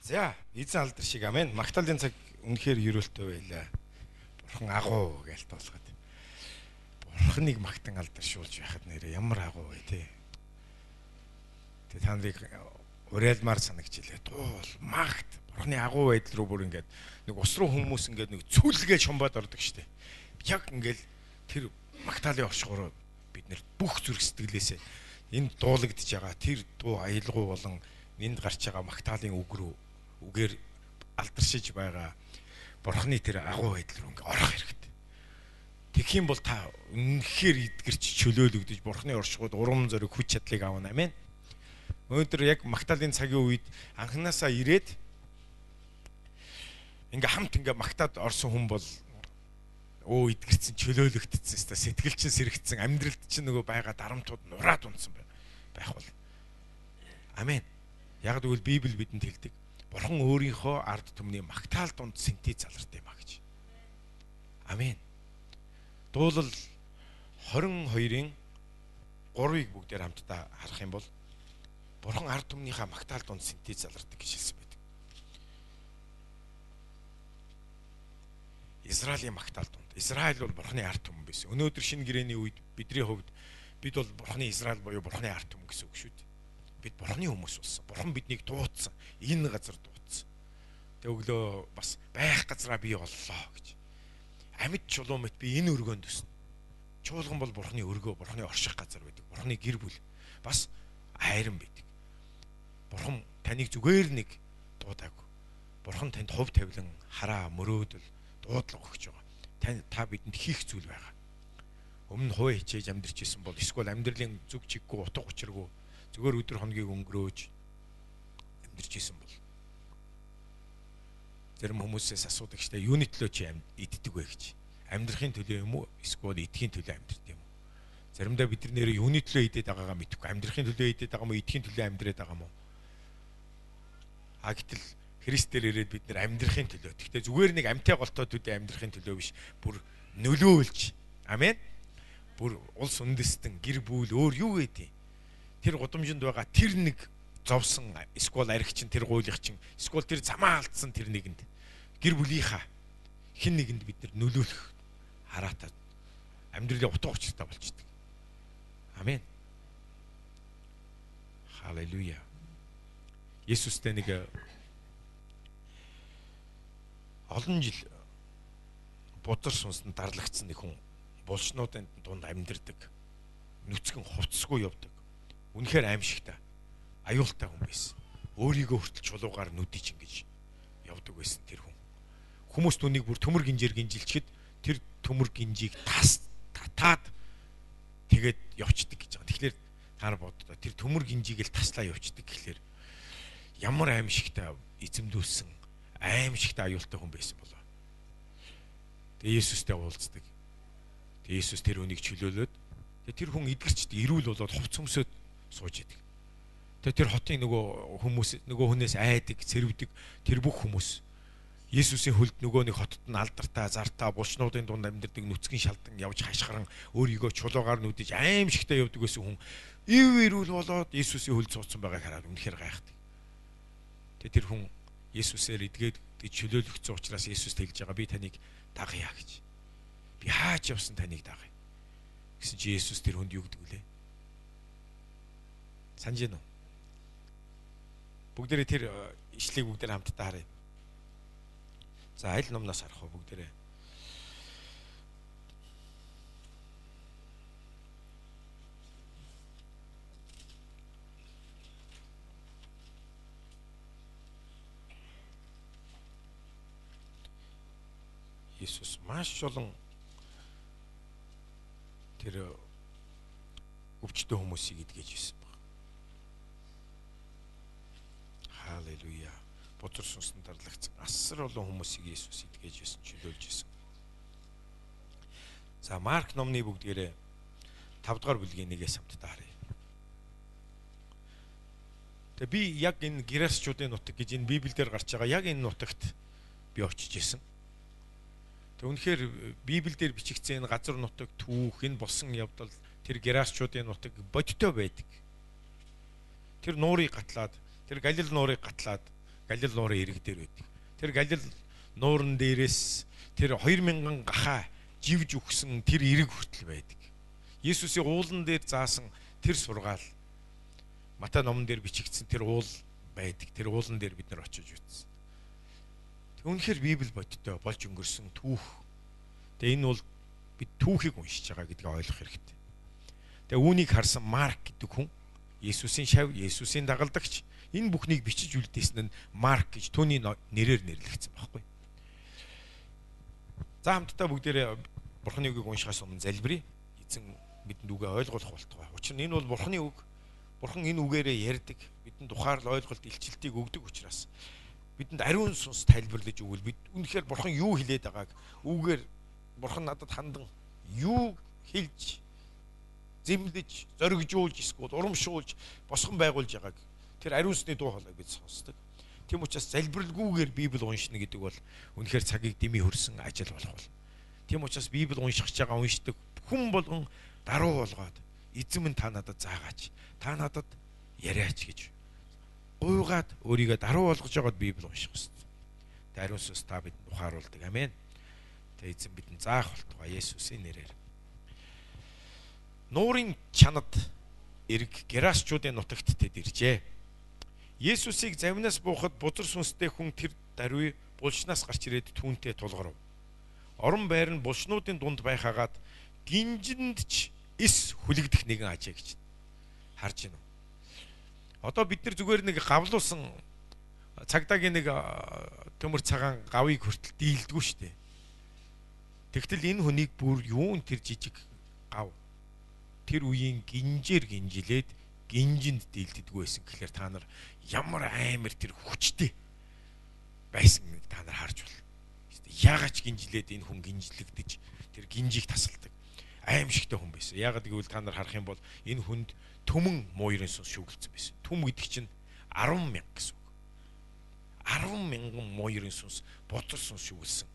За, эзэн алдар шиг амен. Магтаалын цаг үнэхээр ерөөлтэй байлаа. Бурхан агуу гэлт болгоод. Бурханыг магтан алдаршуулж байхад нэрээ ямар агуу вэ те. Тэгээ та нарыг уриалмаар санагч илээ. Туул, магт, Бурханы агуу байдал руу бүр ингээд нэг ус руу хүмүүс ингээд нэг цүүлгээ шумбаад ордог штэ. Яг ингээд тэр магтаалын оршихоор бид нэр бүх зүрх сэтгэлээсээ энд дуулагдж байгаа тэр дуу аялгау болон энд гарч байгаа магтаалын үг рүү үгээр алдаршиж байгаа Бурханы тэр агуу байдал руу ингээ орох хэрэгтэй. Тэгэх юм бол та үнэхээр эдгэрч чөлөөлөгдөж Бурханы оршихуйд урам зориг хүч чадлыг аавна. Амен. Өнөөдөр яг магтаалын цагийн үед анханасаа ирээд ингээ хамт ингээ магтаад орсон хүн бол эдгэрсэн чөлөөлөгдсөн сэтгэл чинь сэрэгдсэн амьдралд чинь нөгөө байгаа дарамтууд нураад унтсан байх бол. Амен. Яг тэгвэл Библи бидэнд хэлдэг. Бурхан өөрийнхөө ард түмний магтаал дунд сэнтий залартай юм а гэж. Амен. Дуулал 22-ын 3-ыг бүгдээр хамтдаа харах юм бол Бурхан ард түмнийхээ магтаал дунд сэнтий залардаг гэж хэлсэн байдаг. Израилийн магтаал дунд. Израиль бол Бурханы ард түмэн байсан. Өнөөдөр шинэ гэрээний үед бидний хувьд бид бол Бурханы Израиль буюу Бурханы ард түмэн гэсэн үг шүү дээ. Бид Бурханы хүмүүс болсон. Бурхан биднийг дуудсан. Энэ газар дуудсан. Тэг өглөө бас байх газараа бий боллоо гэж. Амьд чулуун мэт би энэ өргөөнд төснө. Чуулган бол Бурханы өргөө, Бурханы орших газар байдаг. Бурханы гэр бүл бас айран байдаг. Бурхан таныг зүгээр нэг дуудаагүй. Бурхан танд хувь тавилан, хараа, мөрөөдөл, дуудлага өгч байгаа. Та бидэнд хийх зүйл байгаа. Өмнө хуу хичээж амьдарч исэн бол эсвэл амьдралын зүг чиггүй, утга учиргүй зүгээр өдөр хоногийг өнгөрөөж амьдарч исэн бол зарим хүмүүсээс асуудаг штэ юуны төлөө чи иддэг вэ гэж. Амьдрахын төлөө юм уу? Эсвэл идэхийн төлөө амьдрт юм уу? Заримдаа бид нэр юуны төлөө идээд байгаагаа мэдэхгүй. Амьдрахын төлөө идээд байгаа мó, идэхийн төлөө амьдраад байгаа мó. Гэтэл Христээр ирээд бид нэр амьдрахын төлөө. Гэхдээ зүгээр нэг амьтаа голтоод үдэ амьдрахын төлөө биш. Бүр нөлөөлж. Амен. Бүр улс үндэстэн, гэр бүл өөр юу гэдэг. Тэр гудамжинд байгаа тэр нэг зовсон эсвэл аригчин тэр гуйлахчин эсвэл тэр замаа алдсан тэр нэгэнд гэр бүлийнхаа хэн нэгэнд бид нар нөлөөлөх хараатаа амьдралын утга учиртай болчихдээ. Амен. Халелуя. Есүстэй нэг олон жил бузар сүнсэнд дарлагдсан нэг хүн булчнуудын дунд амьдэрдэг. Нүцгэн хувцсгүй явдаг. Үнэхээр аимшигтай, аюултай хүн байсан. Өөрийгөө хүртэл чулуугаар нүдэж ингэж явдаг байсан тэр хүн. Хүмүүс түүнийг бүр төмөр гинжээр гинжилчихэд тэр төмөр гинжийг татаад тэгээд явцдаг гэж байгаа. Тэгэхээр та нар боддоо тэр төмөр гинжийг л таслаа явцдаг гэхлээр ямар аимшигтай эзэмдүүлсэн, аимшигтай аюултай хүн байсан болоо. Тэгээ Есүстэй уулздаг. Тэгээ Есүс тэр хүнийг чөлөөлөөд тэр хүн эдгэрчд ирүүл болоод хувц өмсөд сууж идэг. Тэгээ тэр хотын нөгөө хүнээс айдаг, цэрвдэг тэр бүх хүмүүс Есүсийн хөлд нөгөө нэг хотод нь алдартай, зартаа, булчнуудын дунд амьдардаг нүцгэн шалдан явж хашгиран өөрийгөө чулуугаар нүдэж аимшигтай явдаг гэсэн хүн ирүүл болоод Есүсийн хөлд суудсан байгааг хараад үнэхээр гайхдаг. Тэгээ тэр хүн Есүсээр эдгээд чөлөөлөгдсөн учраас Есүс хэлж байгаа би таныг дагъя гэж. Би хаач явсан таныг дагъя. Гэсэн чи Есүс тэр хүнд юу гэдэг вүлээ? Санаж гэнэ үү? Бүгдээрээ тэр ишлэгийг бүгдээр хамтдаа харъя. За аль номноос харах вэ бүгдээрээ? Есүс маш олон тэр өвчтөн хүмүүсийг эдгэж ирсэн баг. Халелуя. Бузар сүнсэнд дарлагдсан асар олон хүмүүсийг Есүс эдгэж ирсэн, чөлөөлж ирсэн. За Марк номны бүгдээрээ 5 дугаар бүлгийн 1-ээс хамтдаа харъя. Тэгээ би яг энэ Герасчуудын нутаг гэж энэ Библиэлд гарч байгаа яг энэ нутагт би очиж ирсэн. Тэг үнэхээр Библиэлд бичигдсэн энэ газар нутаг түүх энэ болсон явдал тэр Герасчуудын нутаг бодтой байдаг. Тэр нуурыг гатлаад, тэр Галил нуурыг гатлаад Галил нуурын ирэг дээр байдаг. Тэр Галил нуурын дээрээс тэр 2000 гахаа живж өгсөн тэр ирэг хүртэл байдаг. Есүсийн уулан дээр заасан тэр сургаал Матай номон дээр бичигдсэн тэр уул байдаг. Тэр уулан дээр бид нар очиж үзсэн. Үнэхээр Библи бодтой болж өнгөрсөн түүх. Тэгээ энэ бол бид түүхийг уншиж байгаа гэдгийг ойлгох хэрэгтэй. Тэгээ үүнийг харсан Марк гэдэг хүн Есүсийн шав, Есүсийн дагалдагч энэ бүхнийг бичиж үлдээсэн нь Марк гэж түүний нэрээр нэрлэгдсэн байхгүй. За хамтдаа бүгдээрээ Бурхны үгийг уншихаас өмнө залбирая. Эзэн бидэнд үгээ ойлгуулах болтугай. Учир нь энэ бол Бурхны үг. Бурхан энэ үгээрээ ярьдаг. Бидэнд ухаарл ойлголт илчилтийг өгдөг учраас бидэнд ариун сүнс тайлбарлаж өгвөл бид үнэхээр Бурхан юу хэлээд байгааг үгээр Бурхан надад хандан юу хэлж зэмлэж, зоригжуулж, эсвэл урамшуулж, босгон байгуулж байгааг тэр ариун сүнсний дуу хоолойг бид сонсдог. Тийм учраас залбиралгүйгээр Библи уншина гэдэг бол үнэхээр цагийг дэмий хөрсөн ажил болох бол. Тийм учраас Библи уншиж байгаа уншдаг хүн болгон даруй болгоод эзэн минь та надад заагаач. Та надад яриач гэж гуйгаад өөрийгөө даруй болгож байгаад Библи унших хэрэгтэй. Тэ ариун сүнс та бидэнд ухааруулдаг. Амен. Тэ эзэн бидэнд заах болтугай Есүсийн нэрээр. Нуурын чанад эрг Герасчуудын нутагт тэд иржээ. Есүсийг завнаас буухад бузар сүнстэй хүн тэр даруй булшнаас гарч ирээд түүнтэй тулгарв. Орон байр нь булшнуудын дунд байхаагаад гинжинд ч эс хүлэгдэх нэгэн ажээ гэж харж байна. Одоо бид нар зүгээр нэг гавлуулсан цагдаагийн нэг төмөр цагаан гавыг хүртэл дийлдэггүй шүү дээ. Тэгтэл энэ хүнийг бүр юун тэр жижиг гав тэр үеийн гинжээр гинжилээд гинжинд дийлдэггүй байсан гэхээр та нар ямар амар тэр хүчтэй байсан нэг та нар харж байна. Яагаад гинжилээд энэ хүн гинжлэгдэж тэр гинжийг тасалдаг аимшигтай хүн байсан. Яагаад гэвэл та нар харах юм бол энэ хүнд төмөн муурын сүнс шүглсэн байсан. Төм гэдэг чинь 10,000 гэсэн үг. 10,000 муурын сүнс, бодол сүнс шүглсэн.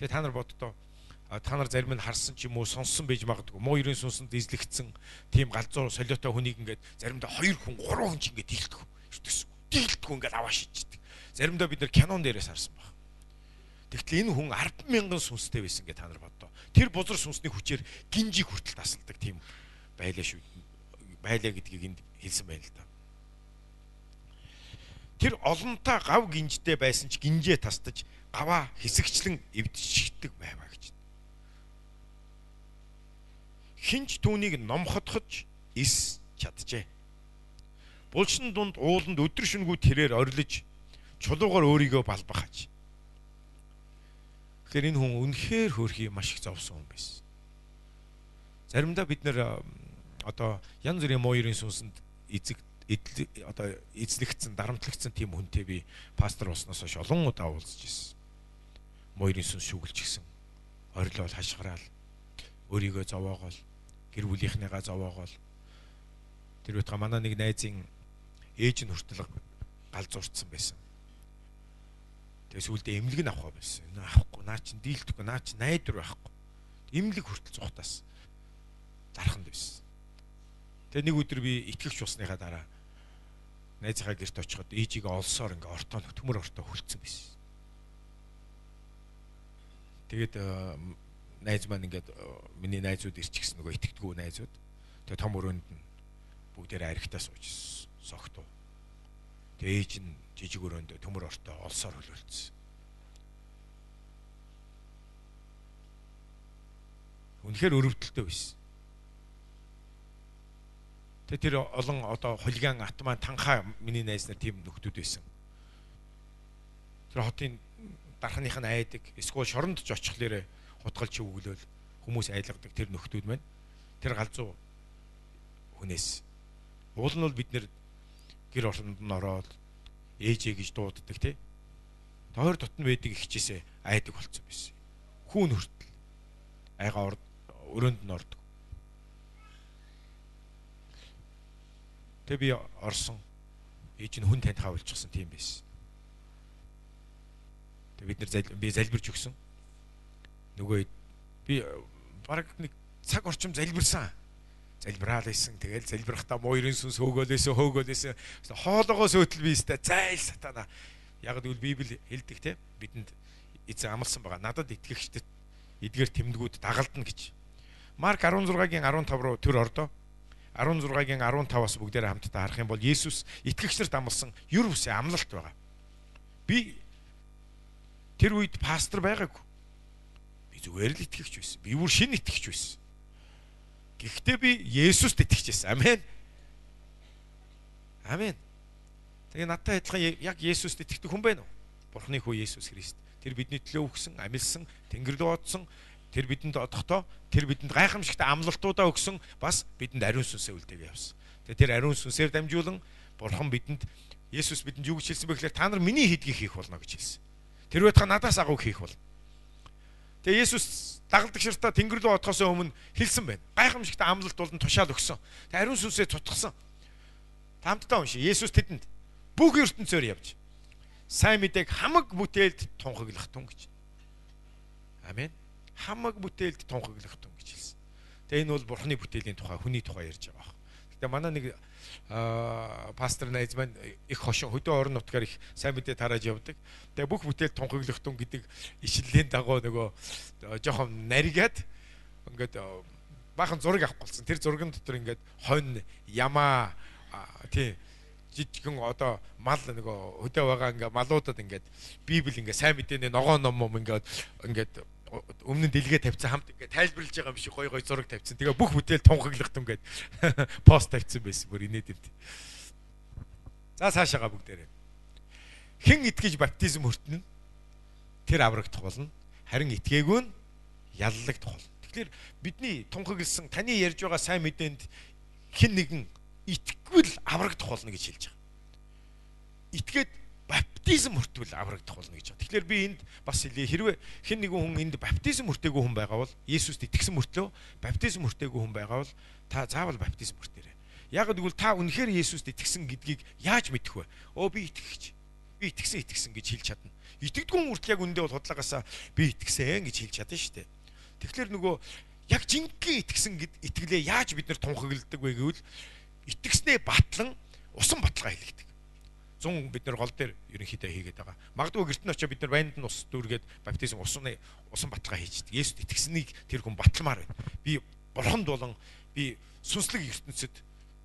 Тэгээ та нар боддоо та нар зарим нь харсан ч юм уу сонссон байж магадгүй. Муурын сүнсэнд эзлэгдсэн тийм галзуу солиотой хүнийг ингээд заримдаа 2 хүн, 3 хүн ч ингээд дийлдэг. Дийлдэг ингээд аваа шийддэг. Заримдаа бид нар кинон дээрээс харсан баг. Тэгтэл энэ хүн 10,000 сүнстэй байсан гэж та нар боддоо. Тэр бузар сүнсний хүчээр гинжиг хүртэл тасалдаг тийм байлаа шүү. Байлаа гэдгийг энд хэлсэн байна л да. Тэр олонтаа гав гинжтэй байсан ч гинжээ тасдаж гаваа хэсэгчлэн эвдчихдэг байваа гэж. Хинч түүнийг номхотхож эс чаджээ. Булшин дунд ууланд өдөр шөнөгүй тэрээр орилж чулуугаар өөрийгөө балбахаж. Тэгэхээр энэ хүн үнэхээр хөөрхий маш их зовсон хүн байсан. Заримдаа бид нэр одоо янз бүрийн муурын сүнсэнд эзлэгдсэн, дарамтлагдсан тийм хүнтэй би пастор болсноос хойш олон удаа уулзж ирсэн. Муурын сүнс шүглж гисэн. Орилол хашгираал өөрийгөө зовоогоол, гэр бүлийнхнийгаа зовоогоол. Тэр байтугай манай нэг найзын ээж нь хүртэл галзуурцсан байсан. Тэгээ сүүлдээ эмнэлэг нь авах байсан. Авахгүй, наа чин дийлдэхгүй, наа чин найдвар байхгүй. Эмнэлэг хүртэл зугтаас зарханд байсан. Тэгээ нэг өдөр би итгэгч болсныхаа дараа найзынхаа гэрт очиход ээжигээ олсоор ингээ ортоо төмөр ортоо хөлцсөн байсан. Тэгээд найз маань ингээд миний найзууд ирчихсэн нөгөө итгэдэггүй найзууд. Тэгээ том өрөөнд нь бүгдээрээ архитаа сууж согтуу. Тэгээ ээж нь жижиг өрөөнд төмөр ортоо олсоор хөлөөлцсөн. Үнэхээр өрөвдөлтөй байсан. Тэгээ тэр олон одоо хулиган атман танхаа миний найз нар тийм нөхдүүд байсан. Тэр хотын дарханых нь айдаг, эсвэл шоронд ч очихлээрээ хутгалж өгөөлөл хүмүүс айлгадаг тэр нөхдүүд маань. Тэр галзуу хүнээс. Уул нь бол бид нэр гэр орнд нь ороод ээжээ гэж дууддаг тий. Тойр дотн байдаг ихчээсээ айдаг болцсон байсан. Хүүн хүртэл айгаа өрөөнд нь ордог. Тэг би орсон. Ээж нь хүн таньхаа болчихсон тийм байсан. Тэг бид нар би залбирч өгсөн. Нөгөө би бараг нэг цаг орчим залбирсан. залбираал байсан. Тэгэл залбирахтаа муурын сүнс хөөгөөлөөсөн. Хоолоогоо сөйтл би өстэй зайл сатана. Яг гэвэл Библи хэлдэг те бидэнд эзэн амласан байгаа. Надад итгэгчдэд эдгээр тэмдгүүд дагалдана гэж. Марк 16-гийн 15 руу төр ордоо. 16-гийн 15-аас бүгдээрээ хамтдаа харах юм бол Есүс итгэгчнэрт амласан юр бүсээ амлалт байгаа. Би тэр үед пастор байгаагүй. Би зүгээр л итгэгч байсан. Би бүр шинэ итгэгч байсан. Гэхдээ би Есүст итгэж байсан. Амен. Амен. Тэгээ надтай адилхан яг Есүст итгэдэг хүн байна уу? Бурхны хүү Есүс Христ. Тэр бидний төлөө өгсөн, амилсан, тэнгэр рүү одсон, тэр бидэнд одохдоо тэр бидэнд гайхамшигтай амлалтуудаа өгсөн, бас бидэнд ариун сүнсээ үлдээгээ явсан. Тэгээ тэр ариун сүнсээр дамжуулан Бурхан бидэнд Есүс бидэнд юу гэж хэлсэн бэ гэхээр та нар миний хийдгийг хийх болно гэж хэлсэн. Тэр байтугай надаас агуу хийх бол. Тэгээ Есүс дагалдаг ширтаа тэнгэр рүү одохоос өмнө хэлсэн байна. Гайхамшигтай амлалт болон тушаал өгсөн. Тэгээ ариун сүнсээ цутгсан. Хамтдаа уншия. Есүс тэдэнд бүх ертөнцөөр явж сайн мэдээг хамаг бүтээлд тунхаглах тун гэж. Амен. Хамаг бүтээлд тунхаглах тун гэж хэлсэн. Тэгээ энэ бол Бурхны бүтээлийн тухай, хүний тухай ярьж байгаа. Гэтэ манай нэг пастор найз маань их хошин хөдөө орон нутгаар их сайн мэдээ тарааж явдаг. Тэгээ бүх бүтээл тунхаглах тун гэдэг ишлэлийн дагуу нөгөө жоохон наригаад ингээд баахан зураг авах болсон. Тэр зурган дотор ингээд хонь, ямаа тий жижигхэн одоо мал нөгөө хөдөө байгаа ингээ малуудад ингээд Библи ингээ сайн мэдээний ногоон ном ингээд өмнө нь дэлгээ тавьсан хамт ингээ тайлбарлаж байгаа юм шиг гой зураг тавьсан. Тэгээ бүх бүтээл тунхаглах тун гээд пост тавьсан байсан. Бүр инээдэв. За цаашаага бүгдээрээ. Хэн итгэж баптизм хүртэнэ? Тэр аврагдах болно. Харин итгээгүй нь яллагдах болно. Тэгэхээр бидний тунхагласан таны ярьж байгаа сайн мэдээнд хэн нэгэн итгэвэл аврагдах болно гэж хэлж байгаа. Итгээд баптизм хүртвэл аврагдах болно гэж байгаа. Тэгэхээр би энд бас хэлье. Хэрвээ хэн нэгэн хүн энд баптизм хүртээгүй хүн байгаа бол Есүст итгэсэн мөртлөө баптизм хүртээгүй хүн байгаа бол та заавал баптизм хүртээрэй. Яг гэвэл та үнэхээр Есүст итгэсэн гэдгийг яаж мэдэх вэ? Би итгэгч. Би итгэсэн гэж хэлж чадна. Итгэдэггүй хүн хүртэл яг үндэ бол худлагаасаа би итгэсэн гэж хэлж чадна шүү дээ. Тэгэхээр нөгөө яг жинхэнэ итгэсэн итгэлээ яаж бид нэр тунхагладаг вэ гэвэл итгэснээ батлан усан баталгаа хийлгдэг. 100 бид нар гол дээр ерөнхийдөө хийгээд байгаа. Магадгүй гэртэн очиж бид нар байнд нь ус дүүргээд баптизм усан баталгаа хийждэг. Есүст итгэснийг тэр хүн баталмаар байна. Би бурханд болон би сүнслэг ертөнцид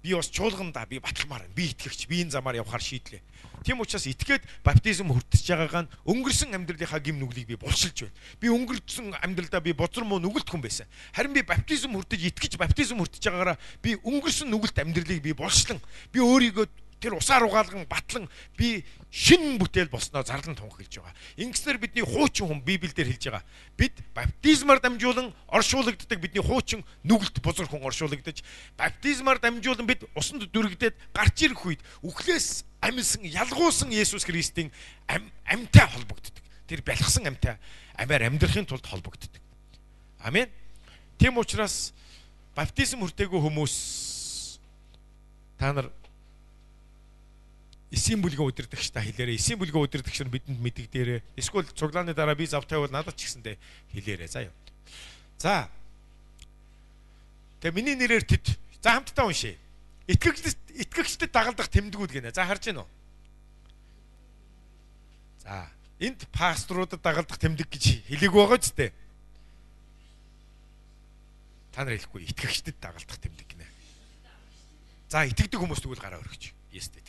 би бас чуулгандаа би баталмаар байна. Би итгэгч, би энэ замаар явахаар шийдлээ. Тийм учраас итгээд баптизм хүртэж байгаагаа нь өнгөрсөн амьдралынхаа гим нүглийг би булшилж байна. Би өнгөрсөн амьдралдаа би бозар муу нүгэлт хүн байсан. Харин би баптизм хүртэж итгэж баптизм хүртэж байгаагаараа би өнгөрсөн нүгэлт амьдралыг би булшлан би өөрийгөө тэр усаар угаалган батлан би шинэ бүтээл болсноо зарлан тунхаглаж байгаа. Ингэснээр бидний хуучин хүн Библиэлд хэлж байгаа. Бид баптизмаар дамжуулан оршуулгддаг бидний хуучин нүгэлт бузар хүн оршуулгдаж баптизмаар дамжуулан бид усанд дүрэгдээд гарч ирэх үед үхлээс амьсан ялгуусан Есүс Христийн амьтай холбогддог. Тэр бялхсан амьтай амиар амьдрахын тулд холбогддог. Амен. Тийм учраас баптизм хүртээгүй хүмүүс та нар эсийн бүлгэн удирдагч та хэлээрээ. Эсийн бүлгэн удирдагч нь бидэнд мэддэгдээрээ. Эсвэл цуглааны дараа би завтай бол надад ч гэсэндээ хэлээрээ. За юу. За. Тэгээ миний нэрээр тэд. За хамтдаа уншъя. Итгэгчдэд дагалдах тэмдгүүд гинэ. За харж байна уу? За. Энд пасторуудад дагалдах тэмдэг гэж хэлээг байгаа ч дээ. Та нар хэлэхгүй итгэгчдэд дагалдах тэмдэг гинэ. За итгэдэг хүмүүс тэгвэл гараа өргөч. Естэй.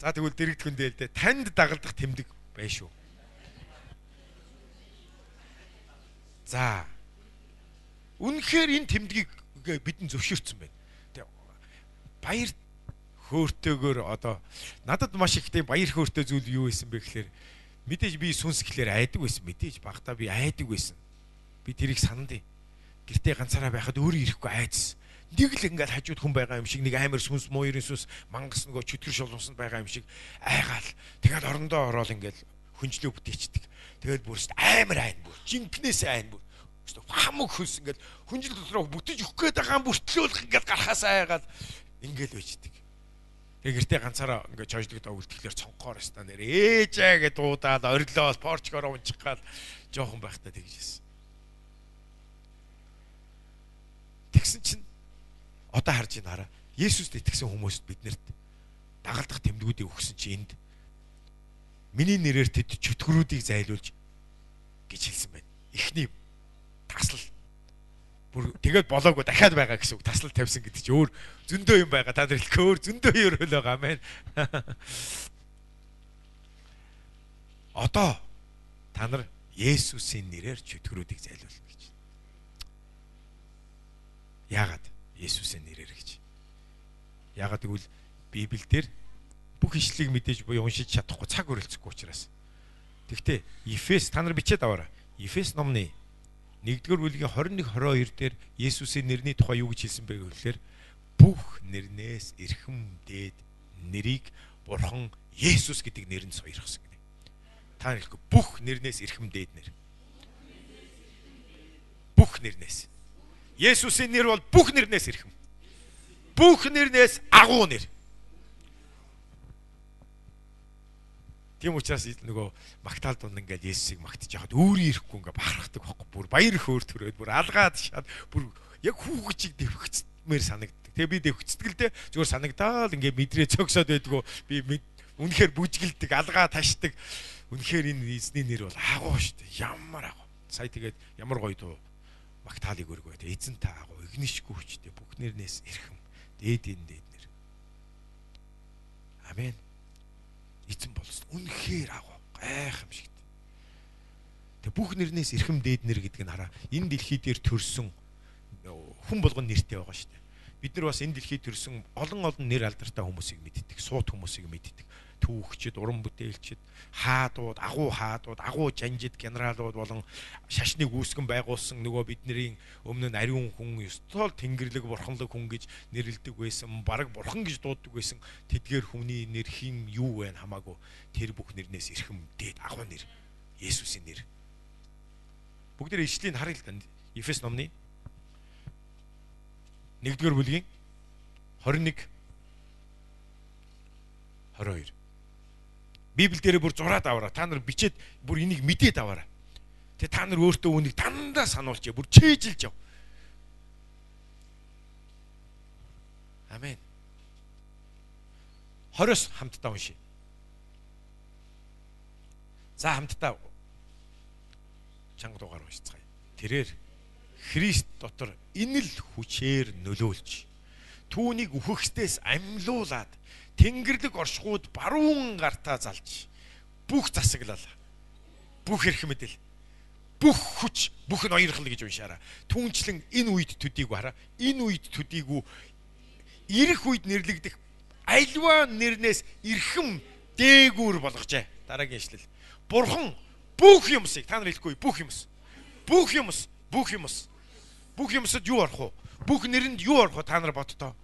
За тэгвэл дэрэгдэх үндэ л дээ. Танд дагалдах тэмдэг бай шүү. За. Үнэхээр энэ тэмдгийг бидэнд зөвшөөрсөн байна. Баяр хөөртэйгээр одоо надад маш их тийм баяр хөөртэй зүйл юу байсан бэ гэхээр мэдээж би сүнс гэхлээр айдаг байсан. Мэдээж багтаа би айдаг байсан. Би тэрийг санана. Гэртээ ганцаараа байхад өөрөө ирэхгүй айдсан. Нэг л ингээл хажууд хүн байгаа юм шиг нэг амар сүнс муурын сүнс мангас нөгөө чөтгөр шолгосонд байгаа юм шиг айгаал. Тэгээд орондоо ороод ингээл хүнжлөө бүтээчдэг. Тэгээд бүрст амар айн бүр. Жинкнээс айн бүр. Хамаг хүнс ингээл хүнжил дотроо бүтэж өгөх гээд байгаа бүртлөөлөх ингээл гарахасаа айгаал ингээл байждаг. Тэгээд гэртээ ганцаараа ингээд чойжлогдоо үлдэхлээр цонхоор өстаа нэр ээжээ гэж дуудаад орилоод порчгоор унчих гал жоохон байхдаа тэгжсэн. Тэгсэн чинь Одоо харж ийн хараа. Есүст итгэсэн хүмүүст биднэрт дагалдах тэмдгүүдийг өгсөн чи энд миний нэрээр тэд чөтгөрүүдийг зайлуулж гэж хэлсэн байна. Эхний таслал. Бүр тэгээд болоогүй дахиад байгаа гэсэн үг. Таслал тавьсан гэдэг чи өөр зөндөө юм байгаа. Та нар хэлэхгүй өөр зөндөө юм байгаа. Амен. Одоо та нар Есүсийн нэрээр чөтгөрүүдийг зайлуулна гэж. Яагаад Есүсийн нэрээр гэж? Яагаад гэвэл Библиэлд бүх ишлэгийг мэдээж буюу уншиж чадахгүй цаг өрөлцөхгүй учраас. Тэгвэл Ефес та нар бичээд аваарай. Ефес номны 1-р бүлгийн 21-22 дээр Есүсийн нэрний тухай юу гэж хэлсэн бэ гэвэл бүх нэрнээс эрхэм дээд нэрийг Бурхан Есүс гэдэг нэрэнд сойрхосон гэнэ. Та хэлэхгүй бүх нэрнээс эрхэм дээд нэр. Бүх нэрнээс. Есүсийн нэр бол бүх нэрнээс эрхэм. Бүх нэрнээс агуу нэр. Тийм учраас нөгөө магтаал дунд ингээд Есүсийг магтаж яхад өөрийн ирэхгүй ингээд бахархдаг байхгүй. Бүр баяр хөөр төрөөд бүр алгаад шаад бүр яг хүүгчиг дэвхцмээр санагддаг. Тэгээ би дэвхцдэг л дээ. Зүгээр санагдаал ингээд мэдрээ цогсоод байдгүй. Би үнэхээр бүжгэлдэг, алгаа ташдаг. Үнэхээр энэ эзний нэр бол агуу шүү дээ. Ямар агуу. Сая тэгээд ямар гоё дуу магтаалыг өргөө. Эзэн та агуу, игнишгүй хүчтэй бүх нэрнээс эрхэм. Дээд нэр. Амен. Эзэн болсон. Үнэхээр агуу. Гайхамшигт. Тэг бүх нэрнээс эрхэм дээд нэр гэдэг нь хараа. Энэ дэлхий дээр төрсөн хүн болгон нэртэй байгаа шүү дээ. Бид нар бас энэ дэлхийд төрсөн олон нэр алдартай хүмүүсийг мэддэг, суут хүмүүсийг мэддэг. Түүхчид, уран бүтээлчид, хаадууд, агуу жанжид, генералууд болон шашныг үүсгэн байгуулсан нөгөө бидний өмнө нь ариун хүн, ёстол тэнгэрлэг бурханлаг хүн гэж нэрлэдэг байсан, бараг бурхан гэж дууддаг байсан. Тэдгээр хүний нэр хин юу вэ хамаагүй. Тэр бүх нэрнээс эрхэм дээд агуу нэр. Есүсийн нэр. Бүгдээр ишлийг харъя л да. Ефес номны 1-р бүлгийн 21 22. Библи дээр бүр зураад аваарай. Та нар бичээд бүр энийг мэдээд аваарай. Тэгээ та нар өөртөө үнийг дандаа сануулж бүр чэйжилж яв. Амен. 20-с хамтдаа уншия. За хамтдаа чанга дугаар уншицгаая. Тэрээр Христ дотор инэл хүчээр нөлөөлж түүнийг үхэхстээс амьлуулад тэнгэрлэг оршихуйд баруун гартаа залж бүх засаглал бүх эрх мэдэл бүх хүч бүх ноёрхол гэж уншаараа. Түүнчлэн энэ үед төдийгүй хараа. Энэ үед төдийгүй ирэх үед нэрлэгдэх альва нэрнээс эрхэм дээгүүр болгожээ. Дараагийн ишлэл. Бурхан бүх юмсыг та нар хэлэхгүй бүх юмсад юу орох вэ? Бүх нэрэнд юу орох вэ? Та нар бодтоо.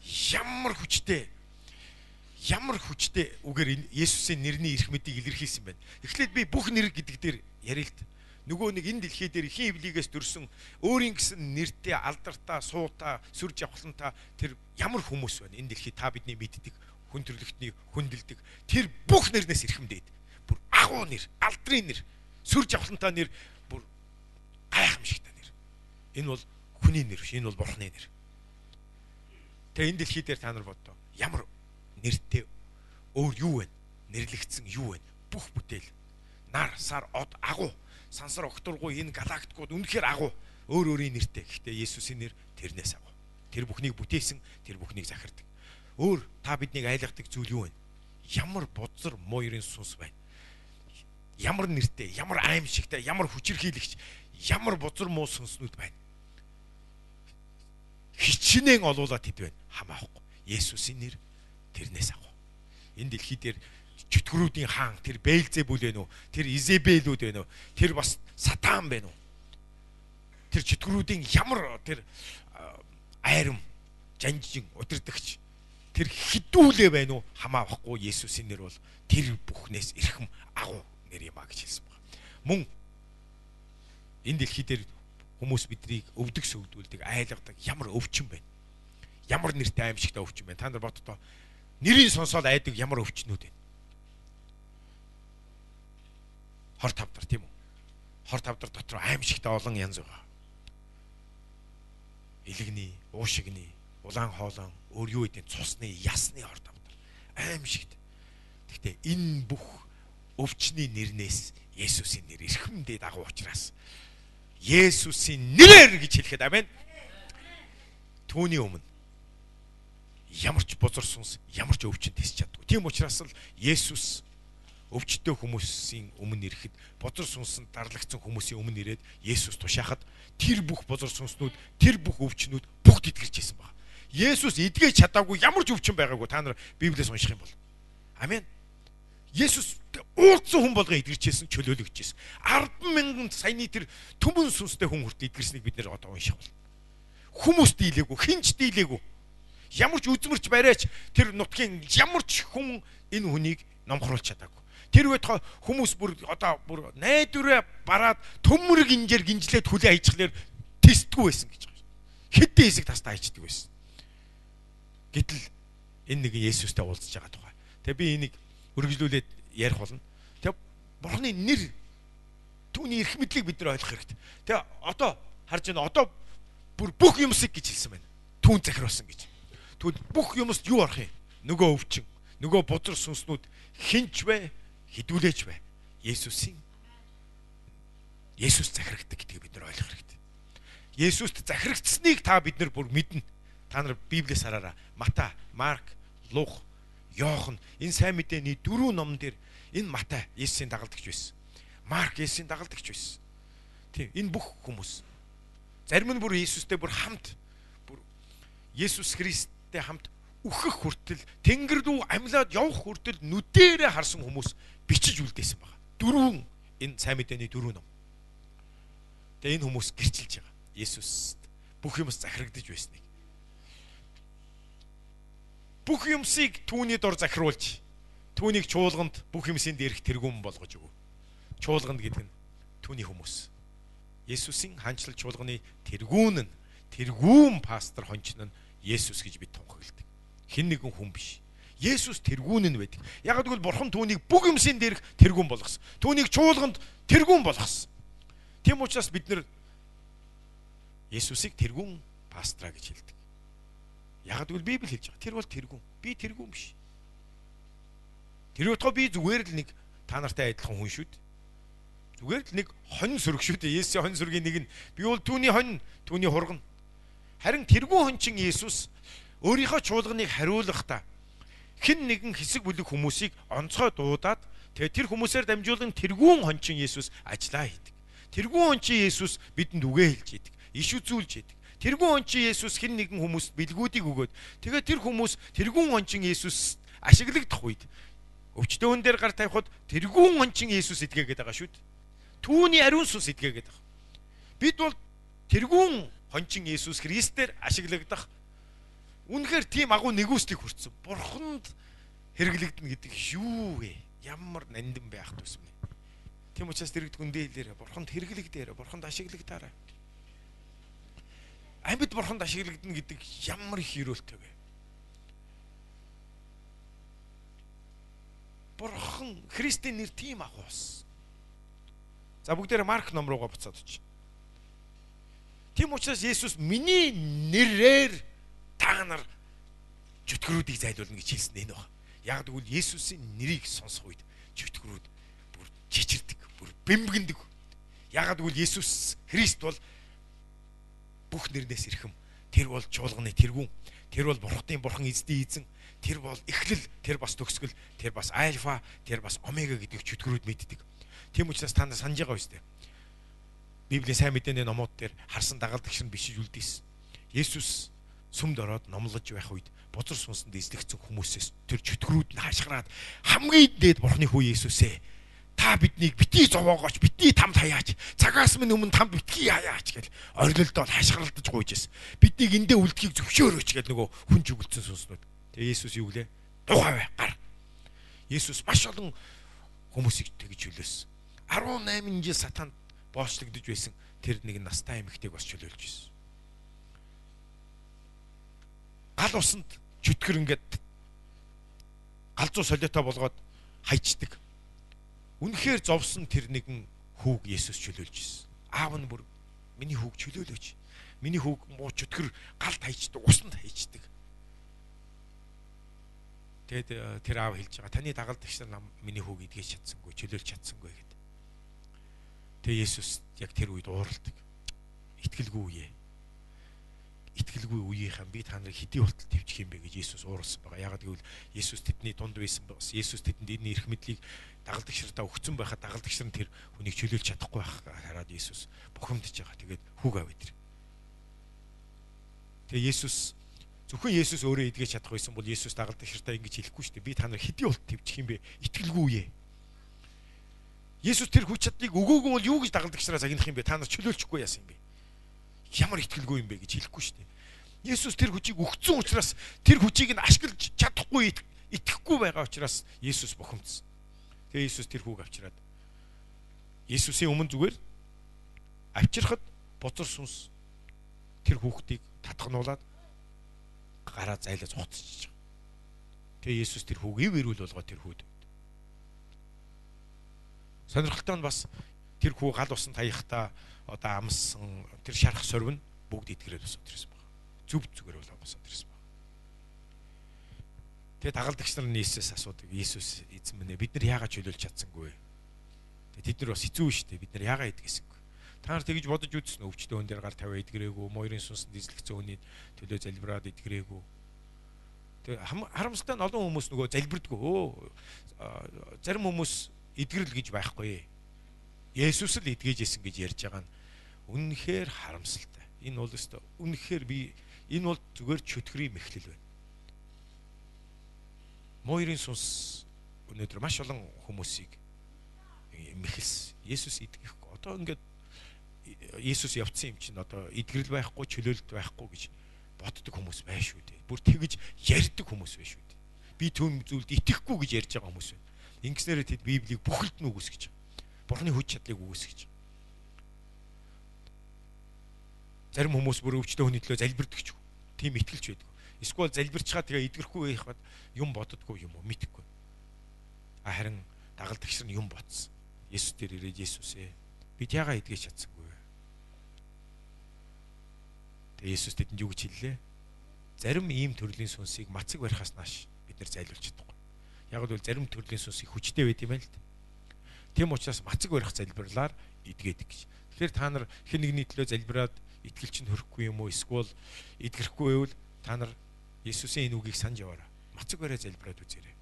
Ямар хүчтэй үгээр Есүсийн нэрний эрх мэдийг илэрхийлсэн байна. Эхлээд би бүх нэр гэдэг дээр ярил л. Нөгөө нэг энэ дэлхий дээр хин эвлигээс төрсөн өөрийн гэсэн нэртэй алдартай, суутай, сүр жавхлантай тэр ямар хүмүүс байна? Энэ дэлхий та бидний мэддэг, хүн төрлөختний хүндэлдэг. Тэр бүх нэрнээс эрхэмдээд бүр агуу нэр, алдрын нэр, сүр жавхлантай нэр, бүр гайхамшигтай нэр. Энэ бол хүний нэр биш, энэ бол Бурханы нэр. Тэгээ энэ дэлхий дээр та нар боддоо. Ямар нэртэй өөр юу вэ? Нэрлэгдсэн юу вэ? Бүх бүтээл. Нар, сар, од, агуу, сансар, огторгуй энэ галактикууд үнэхээр агуу. Өөрийн нэртэй. Гэхдээ Есүсийн нэр тэрнээс агуу. Тэр бүхнийг бүтээсэн, тэр бүхнийг захирдаг. Өөр та биднийг айлгадаг зүйл юу вэ? Ямар бузар муурын сүнс байна. Ямар нэртэй, ямар аимшигтай, ямар хүчирхийлэгч, ямар бузар муу сүнснүүд байна. Хичнээн олуулаад хэд байна? Хамаахгүй. Есүсийн нэр тэрнээс агуу. Энэ дэлхий дээр чөтгөрүүдийн хаан, тэр Бээлзебул байна уу? Тэр Изебелүүд байна уу? Тэр бас Сатан байна уу? Тэр чөтгөрүүдийн ямар тэр айрам, жанжин, удирдагч тэр хідүүлээ байна уу? Хамаахгүй. Есүсийн нэр бол тэр бүхнээс эрхэм агуу нэр юм а гэж хэлсэн байна. Мөн энэ дэлхий дээр хүмүүс биднийг өвдөг сөгдүүлдэг, айлгадаг ямар өвчин байна. Ямар нэртэй аимшигтай өвчин байна. Та нар боддоо нэрийн сонсоод айдаг ямар өвчнүүд байна. Хор тавдар тийм үү? Хор тавдар дотор аимшигтай олон янз байгаа. Илэгний, уушигны, улаан хоолон өөр юу гэдэг цусны ясны орд авдар. Аимшигт. Гэхдээ энэ бүх өвчний нэрнээс Есүсийн нэр эрхэмдээ дагуу учраас Есүсийн нэрээр гэж хэлэхэд амен. Түүний өмнө ямар ч бузар сүнс, ямар ч өвчин тисч чаддгүй. Тийм учраас л Есүс өвчтөе хүмүүсийн өмнө ирэхэд бузар сүнсэнд дарлагдсан хүмүүсийн өмнө ирээд Есүс тушаахад тэр бүх бузар сүнснүүд, тэр бүх өвчнүүд бүгд идгэрч байсан баг. Есүс эдгэж чадаагүй ямар ч өвчин байгаагүй. Та нар Библиэс унших юм бол. Амен. Есүс уулзсан хүн болгоо эдгэрчээсэн, чөлөөлөгчээсэн. 10,000 саяны тэр төмөн сүнстэй хүн хүртэл эдгэрснийг бид нэр одоо унших бол. Хүмүүс дийлээгүй, хинч дийлээгүй. Ямар ч үзмэрч барайч тэр нутгийн ямар ч хүн энэ хүнийг номхруулж чадаагүй. Тэр үед хүмүүс бүр найдвараа бараад төмөр гинжээр гинжлээд хүлээ хайчихлаар тестгүй байсан гэж байна. Хэдэн хэсэг тастаа хайчдаг байсан. Гэтэл энэ нэг Есүстэй уулзж байгаа тухай. Тэгээ би энийг үргэлжлүүлээд ярих болно. Тэгээ Бурхны нэр түүний эрх мэдлийг бид нар ойлгох хэрэгтэй. Тэгээ одоо харж байна. Одоо бүр бүх юмсыг гэж хэлсэн байна. Түүн захируулсан гэж. Тэгвэл бүх юмст юу орох юм? Нөгөө өвчин, нөгөө бузар сүнснүүд хинч вэ? Хідүүлээч вэ? Есүс захирагдаг гэдгийг бид нар ойлгох хэрэгтэй. Есүст захирагдсныг та бид нар бүр мэднэ. Та нар Библиэс хараараа. Матай, Марк, Лук, Йохан энэ сайн мэдээний 4 номон дээр энэ Матай Есүсийн дагалдагч байсан. Марк Есүсийн дагалдагч байсан. Тийм энэ бүх хүмүүс. Зарим нь бүр Есүстэй бүр хамт бүр Есүс Христтэй хамт үхэх хүртэл тэнгэр рүү амьлаад явах хүртэл нүдэрээ харсан хүмүүс бичиж үлдээсэн байна. 4 энэ сайн мэдээний 4 ном. Тэгээ энэ хүмүүс гэрчилж байгаа. Есүст бүх юмс захирагдж байсныг. Бүх юмсыг түүний дор захируулж, түүнийг чуулганд бүх юмсийн дээрх тэргүүн болгож өгөв. Чуулганд гэдэг нь түүний хүмүүс. Есүсийн хаанчлал чуулганы тэргүүн пастор хончин нь Есүс гэж бид тунхагладаг. Хэн нэгэн хүн биш. Есүс тэргүүн нь байдаг. Яг гэвэл Бурхан түүнийг бүх юмсийн дээрх тэргүүн болгосон. Түүнийг чуулганд тэргүүн болгосон. Тийм учраас бид нар Есүсийг тэргүүн пастраа гэж хэлдэг. Яг гэвэл Библи хэлж байгаа. Тэр бол тэргүүн. Би тэргүүн биш. Тэр утгаа би зүгээр л нэг та нартай адилхан хүн шүү дээ. Зүгээр л нэг хонь сүрэг шүү дээ. Есүсийн хонь сүргийн нэг нь би бол түүний хонь, түүний хурган. Харин тэргүүн хончин Есүс өөрийнхөө чуулганыг хариулахдаа хэн нэгэн хэсэг бүлэг хүмүүсийг онцгой дуудаад тэгээ тэр хүмүүсээр дамжуулан тэргүүн хончин Есүс ажиллаа хийдэг. Тэргүүн хончин Есүс бидэнд үгээ хэлж идэг, иш үзүүлж идэг. Тэргүүн хончин Есүс хэн нэгэн хүмүүст бэлгүүдийг өгөөд тэгээ тэр хүмүүс тэргүүн хончин Есүс ашиглагдах үед өвчтөөн дээр гар тавихад тэргүүн хончин Есүс идгээгээд байгаа шүү дээ. Түүний ариун сүнс идгээгээд байгаа. Бид бол тэргүүн хончин Есүс Христээр ашиглагдах үнэхээр тийм агуу нэгүслийг хүртсэн. Бурханд хэрэглэгдэнэ гэдэг юу вэ? Ямар нандин байх тусам бэ? Тийм учраас дэрэгд гүндээ хэлээрэ. Бурханд хэрэглэгдээрэ. Бурханд ашиглагдаарай. Амьд Бурханд ашиглагдана гэдэг ямар их өрөөлтэй вэ? Бурхан Христийн нэр тийм агуус. За бүгдээрээ Марк ном руугаа буцаад очив. Тийм учраас Есүс миний нэрээр та нар чөтгөрүүдийг зайлуулна гэж хэлсэн энэ баг. Яг тэгвэл Есүсийн нэрийг сонсох үед чөтгөрүүд бүр чичирдэг, бүр бэмбэгэндэг. Яг тэгвэл Есүс Христ бол бүх нэрнээс эрхэм. Тэр бол чуулганы тэргүүн. Тэр бол Бурхан эзний эзэн. Тэр бол эхлэл, тэр бас төгсгөл, тэр бас альфа, тэр бас омега гэдэг чөтгөрүүд мэддэг. Тийм учраас та нар санаж байгаа үстэй. Библийн сайн мэдээний номууд дээр харсан дагалдагч нь бишиж үлдээсэн. Есүс сүмд ороод номлож байх үед бузар сүнсэнд эзлэгдсэн хүмүүсээс тэр чөтгөрүүд нь хашгираад хамгийн дээд Бурхны хүү Есүсээ та биднийг битгий зовоогооч, битгий тамд хаяач, цагаас минь өмнө тамд битгий хаяач гэж орилолдоод хашгиралдаж гуйжсэн. Биднийг эндээ үлдэхийг зөвшөөрөөч гэж нөгөө хүн жүгэлцсэн сүнснүүд. Тэгээ Есүс юу гэлээ? Тухай бай, гар. Есүс маш олон хүмүүсийг тэгж хүлээсэн. 18 жил сатанд боочлогдож байсан тэр нэг настай эмэгтэйг бас чөлөөлж байсан. Гал усанд чөтгөр ингээд галзуу солиотой болгоод хайчдаг. Үнэхээр зовсон тэр нэгэн хүүг Есүс чөлөөлж байсан. Аав нь бүр миний хүүг чөлөөлөөч. Миний хүүг муу чөтгөр галд хайчдаг, усанд хайчдаг. Тэгээд тэр аав хэлж байгаа. Таны дагалдагч нар миний хүүг эдгэж чадсангүй, чөлөөлж чадсангүй гэдэг. Тэгээд Есүс яг тэр үед уурладаг. Итгэлгүй үе. Итгэлгүй үеийнхэн би та нарыг хэдий болтол твчих юм бэ гэж Есүс уурсан байгаа. Ягаад гэвэл Есүс тэдний дунд байсан бас. Есүс тэдэнд энэ эрх мэдлийг дагалдагч нартаа өгсөн байхад дагалдагч нар тэр хүнийг чөлөөлж чадахгүй байх хараад Есүс бухимдаж байгаа. Тэгээд хүүг авъя тэр. Тэгээд Есүс зөвхөн Есүс өөрөө эдгэж чадах байсан бол Есүс дагалдагч нартаа ингэж хэлэхгүй шүү дээ. Би та нарыг хэдий болтол твчих юм бэ? Итгэлгүй үе. Есүс тэр хүч чадлыг өгөөгүй бол юу гэж дагалдагч нараа загнах юм бэ? Та нар чөлөөлчихгүй яасан юм бэ? Ямар итгэлгүй юм бэ гэж хэлэхгүй шүү дээ. Есүс тэр хүчийг өгсөн учраас тэр хүчийг нь ашиглаж чадахгүй, итгэхгүй байгаа учраас Есүс бухимдсан. Тэгээ Есүс тэр хүүг авчираад Есүсийн өмнө зүгээр авчирхад бузар сүнс тэр хүүхдийг татгнуулаад гараа зайлаж хуцчих. Тэгээ Есүс тэр хүүг ив эрүүл болгоо тэр хүүд. Сонирхолтой нь бас тэр хүү гал усан таяхта одоо амссан тэр шарах сорвн бүгд итгэрээд босоод ирсэн баг. Зүв зүгээр болоо босоод ирсэн баг. Тэгээ дагалдагч нар нь Есүсээс асуудаг. Есүс эзэн минь бид нар яагаад чөлөөлж чадсангүй вэ? Тэгээ тэд нар бас хэцүү шүү дээ. Бид нар яагаад идгээсэнгүй? Та нар тэгж бодож үзсэн үү? Өвчтөн хүн дээр гар тавиа идгэрээгүй, моёрын сүнсэнд дизлэгцэн хүний төлөө залбираад идгэрээгүй. Тэгээ харамсалтай нь олон хүмүүс нөгөө залбирдаггүй. Зарим хүмүүс идгэрэл гэж байхгүй. Есүс л идгээж исэн гэж ярьж байгаа нь үнэхээр харамсалтай. Энэ бол өстой үнэхээр би энэ бол зүгээр чөтгөрийн мэхлэл байна. Моёрын сүнс өнөөдөр маш олон хүмүүсийг мэхэлсэн. Есүс идгэхгүй. Одоо ингээд Есүс явцсан юм чинь одоо идгэрэл байхгүй, чөлөөлт байхгүй гэж боддог хүмүүс байна шүү дээ. Бүр тэгж ярьдаг хүмүүс байна шүү дээ. Би түн зүйлд итгэхгүй гэж ярьж байгаа хүмүүс байна. Ингэснээр тэд Библийг бүхэлд нь үгүйсгэж байгаа. Бурхны хүч чадлыг үгүйсгэж байгаа. Зарим хүмүүс бүр өвчтөн хүний төлөө залбирдаг ч. Тийм итгэлч байдаг. Эсвэл залбирчгаа тэгээ идгэрхгүй байхад юм боддоггүй юм уу мэдэхгүй. Харин дагалдагч нар юм бодсон. Есүс дээр ирээд Есүсээ бид яагаад идгэж чадсангүй вэ? Тэгээ Есүс тэдэнд юу гэж хэллээ? Зарим ийм төрлийн сүнсийг мацаг барихаас нааш бид нар зайлуулж чадахгүй. Яг л зарим төрлийн сүнсийг хүчтэй байд юм байна л дээ. Тийм учраас мацаг барих залбирлаар идгээд гэж. Тэгэхээр та нар хэн нэгний төлөө залбираад итгэл чинь хөрөхгүй юм уу? Эсвэл идгэрэхгүй байвал та нар Есүсийн энэ үгийг санаж яваарай. Мацаг бариа залбираад үзээрэй.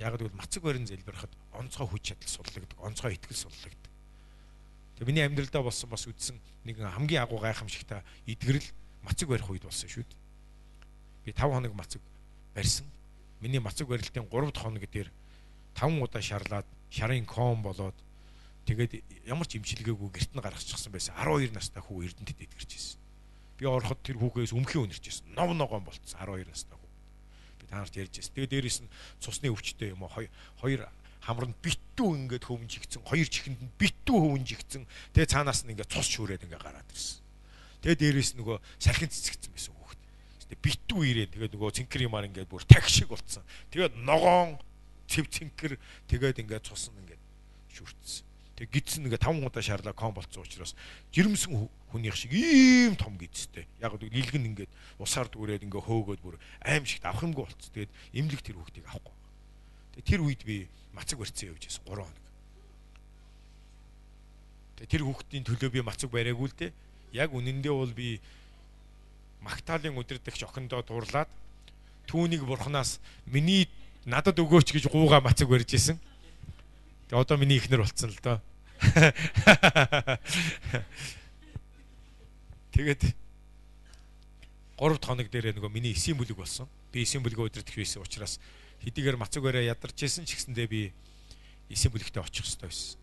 Яг л мацаг барин залбирахад онцгой хүч чадал суллагддаг, онцгой итгэл суллагддаг. Тэгээ миний амьдралдаа болсон бас үдсэн нэгэн хамгийн агуу гайхамшигтай идгэрэл мацаг барих үед болсон шүү дээ. Би 5 хоног мацаг барьсан. Миний мацаг барилтын 3 дахь хоног дээр 5 удаа шарлаад шарын ком болоод тэгээд ямар ч имчилгээгүй гэрт нь гаргачихсан байсан. 12 настай хүү Эрдэнэтэд идгэрч ирсэн. Би ороход тэр хүүхээс өмхий өнөрч ирсэн. Нов ногоон болцсон 12 настай хүү. Би та нарт ярьж ирсэн. Тэгээд дээрээс нь цусны өвчтэй юм уу? Хоёр хамранд битүү ингээд хөвөн жигцэн, хоёр чихэнд нь битүү хөвөн жигцэн. Тэгээд цаанаас нь ингээд цус шүүрээд ингээд гараад ирсэн. Тэгээд дээрээс нөгөө салхин цэцэгцэн байсан хүүхэд. Битүү ирээд тэгээд нөгөө цэнкэр юмар ингээд бүр таг шиг болцсон. Тэгээд ногоон цэв цэнкэр тэгээд ингээд цус нь ингээд шүртсэн. Тэг гидсэн ингээ 5 удаа шаарлаа ком болцсон учраас жирэмсэн хүнийх шиг ийм том гидстэй. Яг л нийлгэн ингээд усаар дүүрээд ингээ хөөгөөд бүр аим шигт авах юмгүй болцсон. Тэгээд эмнэлэг тэр хүүхдийг авахгүй. Тэгээд тэр үед би мацаг барьцсан явж байсан 3 хоног. Тэгээд тэр хүүхдийн төлөө би мацаг бариаггүй л дээ. Яг үнэндээ бол би Магдалины өдөрдөгч охиндоо дуурлаад түүнийг бурхнаас миний надад өгөөч гэж гуугаа мацаг барьж исэн. Тэгээ одоо миний ихнэр болцсон л доо. Тэгээд 3 дахь хоног дээр нөгөө миний эсийн бүлэг болсон. Би эсийн бүлгээ өдөрдөгч байсан учраас хэдийгээр мацаг бариа ядарч исэн ч гэсэндээ би эсийн бүлэгтээ очих хэрэгтэй байсан.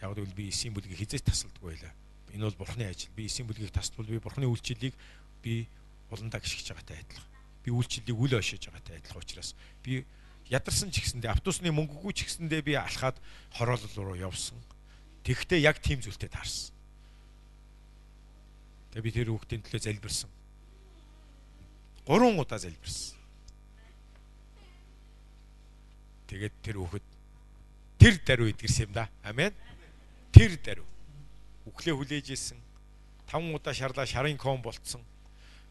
Яг л би эсийн бүлгийг хизээж тасалдаггүй байлаа. Энэ бол бурхны ажил. Би эсийн бүлгийг тасдвал би бурхны үйлчлэлийг би уландаа гიშгэж байгаатай адилхан. Би үйлчлэлийг үл ойшоож байгаатай адилхан учраас би ядарсан ч гэсэндээ автобусны мөнгөгүй ч гэсэндээ би алхаад хороолол руу явсан. Тэгэхдээ яг тийм зүйлтэй таарсан. Тэгээ би тэр хүүхдийн төлөө залбирсан. 3 удаа залбирсан. Тэгээд тэр хүүхэд тэр даруй идгэрсэн юм да. Амен. Тэр даруй. Үхлээ хүлээж исэн. 5 удаа шарлаа, шарын ком болцсон.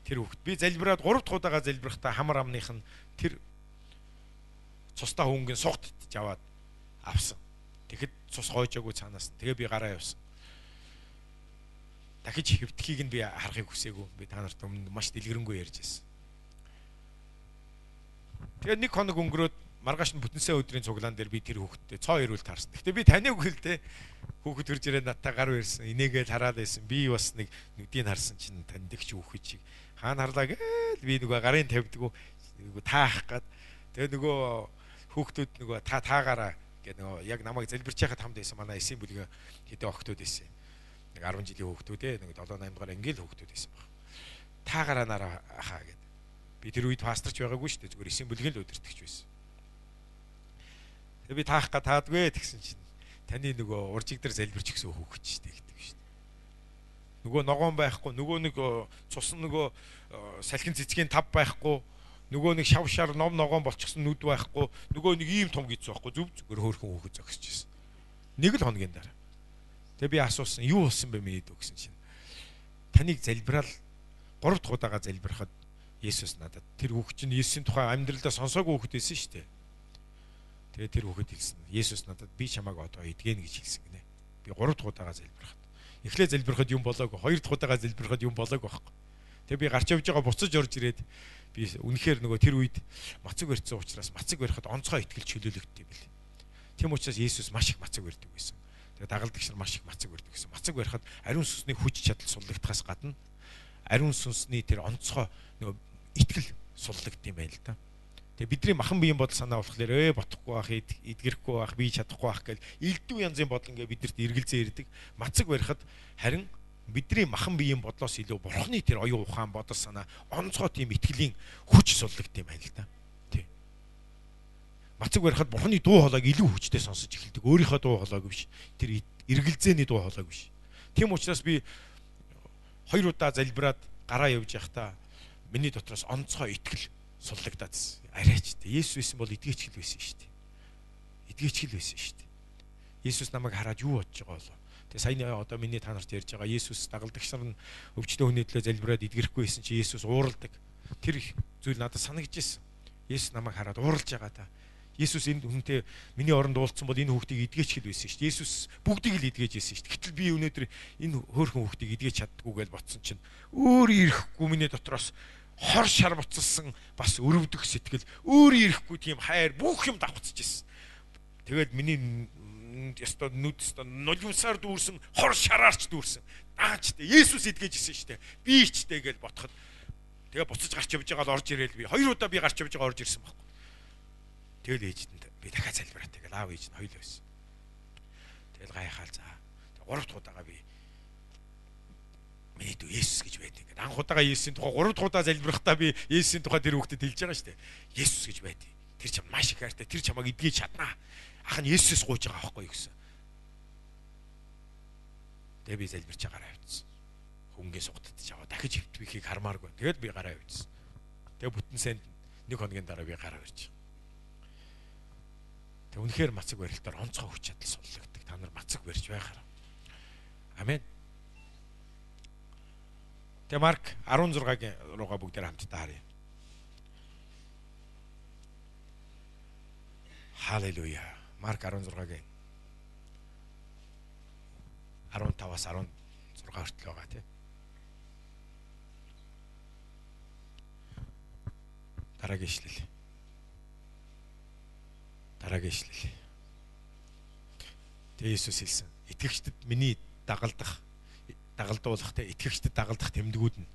Тэр хүүхэд би залбираад 3 дахь удаага залбирахдаа хамар амных нь тэр цустай хөнгөн сугтж аваад авсан. Тэгэхэд цус гоожоогүй цаанаас. Тэгээ би гараа явсан. Дахиж хэвтхийг нь би харахыг хүсээгүй. Би та нарт өмнө маш дэлгэрэнгүй ярьж байсан. Тэгээд 1 хоног өнгөрөөд маргааш нь бүтэнсээ өдрийн цуглаан дээр би тэр хүүхэдтэй цоо ирүүл таарсан. Гэхдээ би таниуг хэлтэй хүүхэд хурж ирээд надтай гар ирсэн. Инээгээл хараад байсан. Би бас нэг нүдийг харсан чинь таньдаг ч хүүхэд чиг. Хаана харлаа гээл би нөгөө гарын тавьдгүү нөгөө таах гад. Тэгээд нөгөө хүүхдүүд нөгөө таагаараа гэдэг нөгөө яг намайг залбирч яхад хамт байсан манай эсийн бүлгийн хэдэн охтууд байсан. Нэг 10 жилийн хүүхдүүд нэг 7 8 дугаар ингээл хүүхдүүд байсан баг. Таагаараа нараа хаа гэд. Би тэр үед пасторч байгаагүй шүү дээ. Зүгээр эсийн бүлгийн л өдөртөгч байсан. Тэгээ би таах га таадгүй тэгсэн чинь таны нөгөө уржиг дээр залбирч гисэн хүүхэд ч гэдэг шүү дээ. Нөгөө ногоон байхгүй, нөгөө нэг цус нөгөө салхин цэцгийн тав байхгүй, нөгөө нэг шавшаар ном ногоон болчихсон нүд байхгүй, нөгөө нэг ийм том гиз байхгүй, зүг зүгээр хөөрхөн хүүхэд зогсож байсан. Нэг л хоногийн дараа. Тэгээ би асуусан, юу болсон бэ миний дүү гэсэн чинь. Таныг залбирал 3 дахь удаага залбирахад Есүс надад тэр хүүхэд чинь Есүсийн тухай амьдралдаа сонсоогүй хүүхэд байсан шүү дээ. Тэгээ тэр хүүхэд хэлсэн. Есүс надад би чамааг одоо эдгэн гэж хэлсэн гинэ. Би 3 дахь удаага залбирахад. Эхлээ залбирахад юм болоогүй, 2 дахь удаага залбирахад юм болоогүй байхгүй. Тэгээ би гарч явж байгаа буцаж орж ирээд би үнэхээр нөгөө тэр үед мацаг барьсан учраас мацаг барихад онцгой ихтгэл чөлөөлөгддөг юм бэл. Тийм учраас Есүс маш их мацаг барьдаг байсан. Тэгээ дагалдагч нар маш их мацаг барьдаг гэсэн. Мацаг барихад ариун сүнсний хүч чадал суллагдахаас гадна ариун сүнсний тэр онцгой нөгөө итгэл суллагдсан юм байна л да. Тэгээ бидний махан биеийн бодол санаа болохоор ботохгүй байх, эдгэрхгүй байх, би чадахгүй байх гэл элдв янзын бодол ингээ бидэрт эргэлзээ ирдэг. Мацаг барихад харин бидний махан биеийн бодлоос илүү бурхны тэр оюун ухаан бодол санаа онцгой тийм итгэлийн хүч суллагдсан юм байна л да. Тий. Мацаг барихад бурхны дуу хоолойг илүү хүчтэй сонсож эхэлдэг. Өөрийнхөө дуу хоолойг биш. Тэр эргэлзээний дуу хоолойг биш. Тийм учраас би 2 удаа залбираад гараа явж явахдаа миний дотроос онцгой итгэл суллагдаад байсан. Арайч дээ. Есүс байсан бол эдгээч хэл байсан шүү дээ. Эдгээч хэл байсан шүү дээ. Есүс намайг хараад юу бодож байгаа болов? Тэгээ саяны одоо миний та нарт ярьж байгаа Есүс дагалдагч нар нь өвчтөн хүний төлөө залбираад эдгэрхгүй байсан чи Есүс ууралдаг. Тэр зүйл надад санагдчихсэн. Есүс намайг хараад ууралж байгаа та. Есүс энэ хүнтэй миний оронд уулзсан бол энэ хүүхдийг эдгээч хэл байсан шүү дээ. Есүс бүгдийг л эдгэж байсан шүү дээ. Гэтэл би өнөөдөр энэ хөөрхөн хүүхдийг эдгэж чаддгүй гэж бодсон чинь өөр ирэхгүй миний дотроос хор шар буцалсан бас өрөвдөх сэтгэл, өөр ирэхгүй тийм хайр бүх юм давхцаж ирсэн. Тэгээд миний ястаа нүд ястаа нулимсаар дүүрсэн, хор шараарч дүүрсэн. Аач дээ Есүс эдгэж ирсэн шүү дээ. Би ч дээ гэж ботход тэгээ буцаж гарч явж байгаа л орж ирээл би 2 удаа би гарч явж байгаа орж ирсэн байхгүй. Тэгэл ээжтэнд би дахиад залбираа тэгэл аав ээж нь хоёул байсан. Тэгэл гайхаал за. 3 дахь удаага би миний дүү Есүс гэж байдаг. Ингээд анх удаага Есүсийн тухай 3 дахь удаа залбирахдаа би Есүсийн тухай тэр хүүхдэд хэлж байгаа шүү дээ. Есүс гэж байдаг. Тэр чам маш их хайртай. Тэр чамайг эдгэж чаднаа. Ах нь Есүс гуйж байгаа байхгүй юу гэсэн. Тэгээ би залбирч гараа авчихсан. Хөнгөө сугтдаж аваа. Дахиж хөвтвихийг хармааргүй. Тэгэл би гараа авчихсан. Тэгээ бүтэн санд 1 хоногийн дараа би гараа барьж. Тэг үнэхээр мацаг барилтаар онцгой хүч чадал суллагддаг. Та нар мацаг барьж байхаар. Амен. Тэг Марк 16-гийн руугаа бүгдээр хамтдаа харъя. Халелуя. Марк 16-гийн 15-аас 16 хүртэл байгаа тийм. Дараагийн ишлэл. Тэгээ Иесус хэлсэн. Итгэгчдэд миний дагалдуулах те итгэгчдэд дагалдах тэмдгүүд нь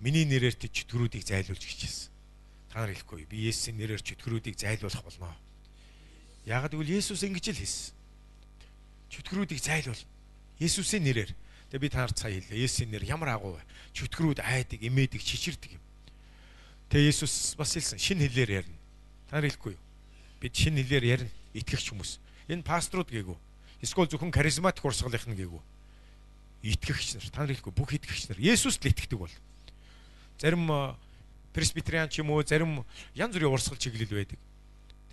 миний нэрээр чөтгөрүүдийг зайлуулж гिचсэн. Та нар хэлэхгүй би Есүсийн нэрээр чөтгөрүүдийг зайлуулах болно. Яагад гэвэл Есүс ингэж л хэлсэн. Чөтгөрүүдийг зайлуул. Есүсийн нэрээр. Тэгээ би та нарт сая хэллээ. Есүсийн нэр ямар агуу вэ? Чөтгөрүүд айдаг, эмээдэг, чичирдэг юм. Тэгээ Есүс бас хэлсэн шинэ хэлээр ярина. Та нар хэлэхгүй юу? Бид шинэ хэлээр ярина. Итгэгч хүмүүс. Энэ пасторууд гээгүй. Эсвэл зөвхөн харизматик урсгалынх нь гээгүй. Итгэгч нар. Та нар хэлэхгүй бүх итгэгч нар Есүст л итгэдэг бол. Зарим пресбитериан ч юм уу, зарим янз бүрийн урсгал чиглэл байдаг.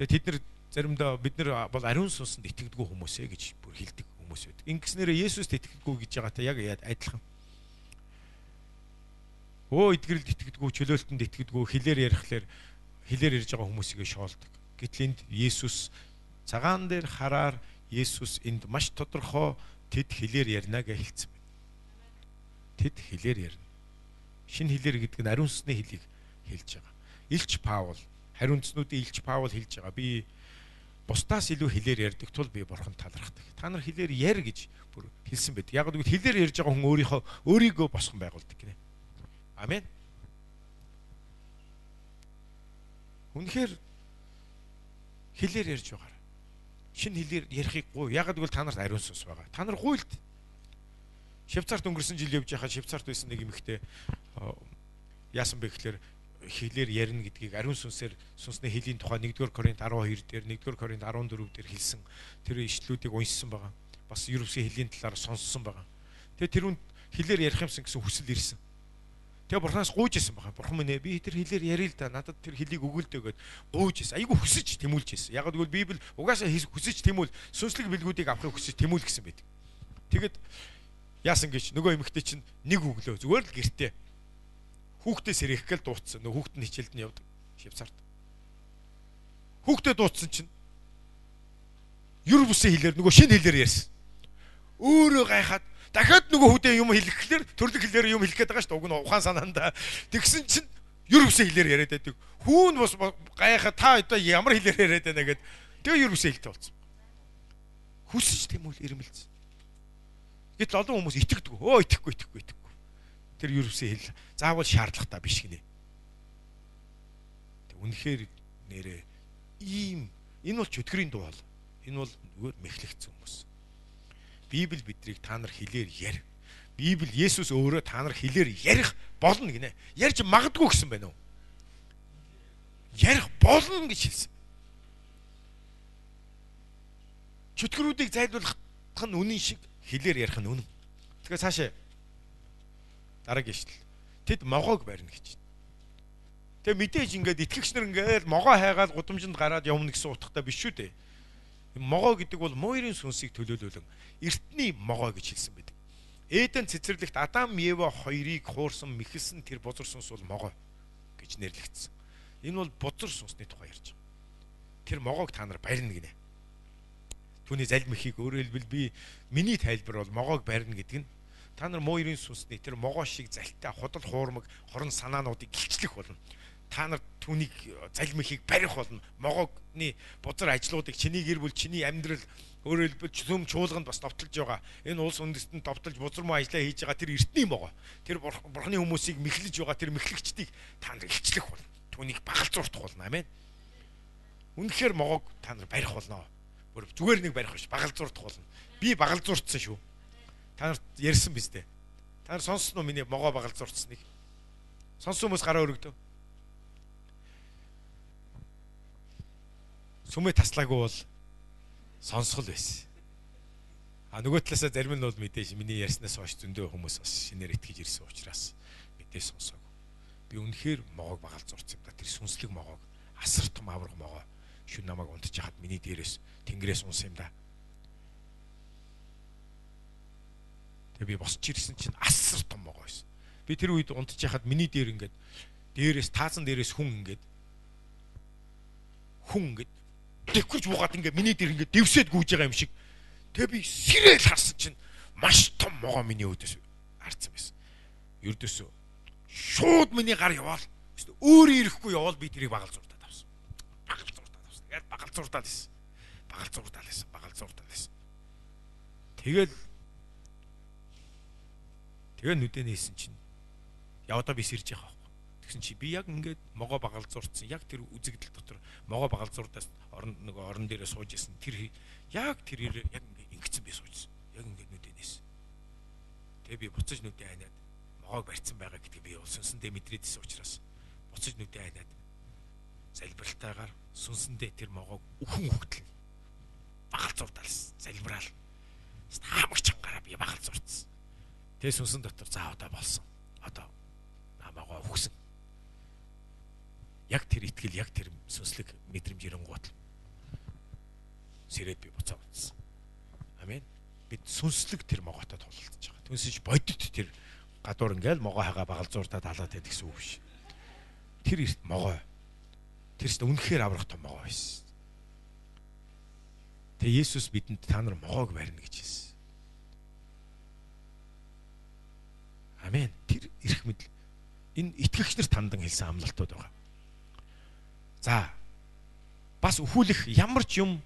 Тэгээ тэд нар заримдаа бид нар бол ариун сүнсэнд итгэдэггүй хүмүүсээ гэж бүр хэлдэг хүмүүс байдаг. Ингэснээр Есүст итгэдэггүй гэж байгаатай яг адилхан. Эдгэрэлд итгэдэггүй, чөлөөлтөнд итгэдэггүй, хэлээр ярихлаар хэлээр ярьж байгаа хүмүүсийг шоолдог. Гэтэл энд Есүс цагаан дээр хараар Есүс энд маш тодорхой тэд хэлээр ярина гэж хэлсэн байна. Тэд хэлээр ярина. Шинэ хэлээр гэдэг нь ариун сүнсний хэлийг хэлж байгаа. Илч Паул, хариу үндэстнүүдийн Илч Паул хэлж байгаа. Би бусдаас илүү хэлээр ярьдаг тул би бурханд талархдаг. Та нар хэлээр яр гэж бүр хэлсэн байд. Яг гэвэл хэлээр ярьж байгаа хүн өөрийгөө босгон байгуулдаг гинэ. Амен. Үнэхээр хэлээр ярьж байгаа. Шинэ хэлээр ярихыг гуй. Яг гэвэл та нарт ариун сүнс байгаа. Та нар гуйлд. Швейцарт өнгөрсөн жил явж байхад Швейцарт байсан нэг эмэгтэй яасан бэ гэхээр хэлээр ярина гэдгийг ариун сүнсээр сүнсний хэлийн тухай 1-р Коринт 12 дээр 1-р Коринт 14 дээр хэлсэн тэр ишлүүдийг уншсан байгаа. Бас Ерөөсийн хэлийн талаар сонссон байгаа. Тэгээ тэр үнд хэлээр ярих юмсан гэсэн хүсэл ирсэн. Тэгээ бурхнаас гуйж исэн байгаа. Бурхан минь ээ би тэр хэлээр ярил л да. Надад тэр хэлийг өгөөлдөө гэд гуйж исэн. Айгу хүсэж тэмүүлж исэн. Яг гэвэл Библи угаасаа хүсэж тэмүүл сүнслэг бэлгүүдийг авахыг хүсэж тэмүүл гэсэн байдаг. Тэгэд яасан гэж нөгөө эмэгтэй чинь нэг өглөө зүгээр л гэртээ хүүхдээ сэрэгхэл дууцсан. Нөгөө хүүхд нь хичээлд нь явдаг Швейцарт. Хүүхдээ дууцсан чинь юр бүсээ хэлээр нөгөө шинэ хэлээр ярьсан. Өөрөө гайхаад дахиад нөгөө хүүхдээ юм хэлэхлээр төрлөг хэлээр юм хэлэх гээд байгаа шүү дээ. Уг нь ухаан санаандаа. Тэгсэн чинь юр бүсээ хэлээр яриад байдаг. Хүүн бас гайхаад та одоо ямар хэлээр яриад байна гэд тэгээ юр бүсээ хэлтэй болсон. Хүсэж тэмүүл ирмэлцсэн. Гэтэл олон хүмүүс итгэдэг. Итгэхгүй. Тэр юрвсээ хэл заавал шаардлагатай биш гинэ. Тэг үнэхээр нэрээ ийм энэ бол чөтгөрийн дуу бол. Энэ бол зүгээр мэхлэгцсэн хүмүүс. Библи бидрийг та нар хэлээр ярь. Библи Есүс өөрөө та нар хэлээр ярих болно гинэ. Ярьж магадгүй гэсэн байна уу? Ярих болно гэж хэлсэн. Чөтгөрүүдийг зайлуулах нь үнэн шиг хэлээр ярих нь үнэн. Тэгэхээр цаашаа дараагийн ишлэл. Тэд могоог барина гэж. Тэгээ мэдээж ингээд итгэгч нар ингээд могоо хайгаад гудамжинд гараад явна гэсэн утгатай биш шүү дээ. Могоо гэдэг бол муурын сүнсийг төлөөлүүлэн эртний могоо гэж хэлсэн байдаг. Эден цэцэрлэгт Адам, Ева хоёрыг хуурсан, мэхэлсэн тэр бузар сүнс бол могоо гэж нэрлэгдсэн. Энэ бол бузар сүнсний тухай ярьж байгаа. Тэр могоог та нар барина гинэ. Түүний залмихийг өөрөөр хэлбэл миний тайлбар бол могоог барина гэдэг нь та нар муурын сүнсний тэр могоо шиг залтай худал хуурмаг хорон санаануудыг гилчлэх болно. Та нар түүнийг залмихийг барих болно. Могоогны бузар ажлуудыг чиний гэр бүл, чиний амьдрал өөрөөр хэлбэл цөм чуулганд бас товтолж байгаа. Энэ улс үндэстэнд товтолж бузар муу ажиллаа хийж байгаа тэр эртний могоо. Тэр бурхны хүмүүсийг мэхлэж байгаа тэр мэхлэгчдийг та нар гилчлэх болно. Түүнийг багалзууртах болно. Амен. Үнэхээр могоог та нар барих болно. Зүгээр нэг барих биш, багалзууртах болно. Би багалзууртсан шүү. Та нарт ярьсан биз дээ. Та нар сонссон уу миний могоо багалзууртсныг? Сонссон хүмүүс гараа өргөдөө. Сүмээ таслаагүй бол сонсгол байсан. Нөгөө талаасаа зарим нь бол мэдээж миний ярьснаас хойш зөндөө хүмүүс бас шинээр итгэж ирсэн учраас мэдээж сонсоогүй. Би үнэхээр могоог багалзуурсан юм да. Тэр сүнслэг могоог, асар том авраг могоо шүн намайг унтж хахад миний дээрээс тэнгэрээс унсан юм да. Тэгээ би босч ирсэн чинь асар том могоо байсан. Би тэр үед унтж хахад миний дээр ингээд дээрээс таасан дээрээс хүн ингээд дэвхэрж буугаад ингээд миний дээр ингээд дэвсэд гүйж байгаа юм шиг. Тэгээ би сэрэл харсан чинь маш том могоо миний өөдөөс харсан байсан. Ердөөсөө шууд миний гар яваал. Өөрөө ирэхгүй яваал би тэрийг багалзууртаад авсан. Тэгээд багалзууртаад байсан. Тэгээд нүдэн нээсэн чинь яваа би сэрж байгаа байхгүй. Тэгсэн чи би яг ингээд могоо багалзууртсан. Яг тэр үзэгдэл дотор могоо багалзууртаас орон дээрээ сууж исэн. Тэр яг ингэсэн би суужсан. Яг ингээд нүдэн нээсэн. Тэгээ би буцаж нүдэн ханаад могоог барьсан байгаа гэдгийг би сүнсэндээ мэдрээдсэн учраас буцаж нүдэн ханаад залбиралтайгаар сүнсэндээ тэр могоог үхэн хөгтөл багалзуурталсан. Залбираал. Хамаг чангараа би багалзууртсан. Тэгээ сүнсэн дотор за одоо болсон. Одоо намайгаа өгсөн. Яг тэр итгэл, яг тэр сүнслэг мэдрэмж ирэнгуут сэрээд би буцаа утсан. Амен. Бид сүнслэг тэр могоотой тулалдаж байгаа. Түнсэж бодит тэр Гадуур ингээл могоо хагаа багалзууртаа талаад байдаг гэсэн үг биш. Тэр эрт могоо. Тэр ч үнэхээр аврах том могоо байсан. Тэгээ Есүс бидэнд та нар могоог барина гэж хэлсэн. Амен. Тэр эрх мэдэл энэ итгэгч нарт тандан хэлсэн амлалтууд байгаа. За бас өхүүлэх ямар ч юм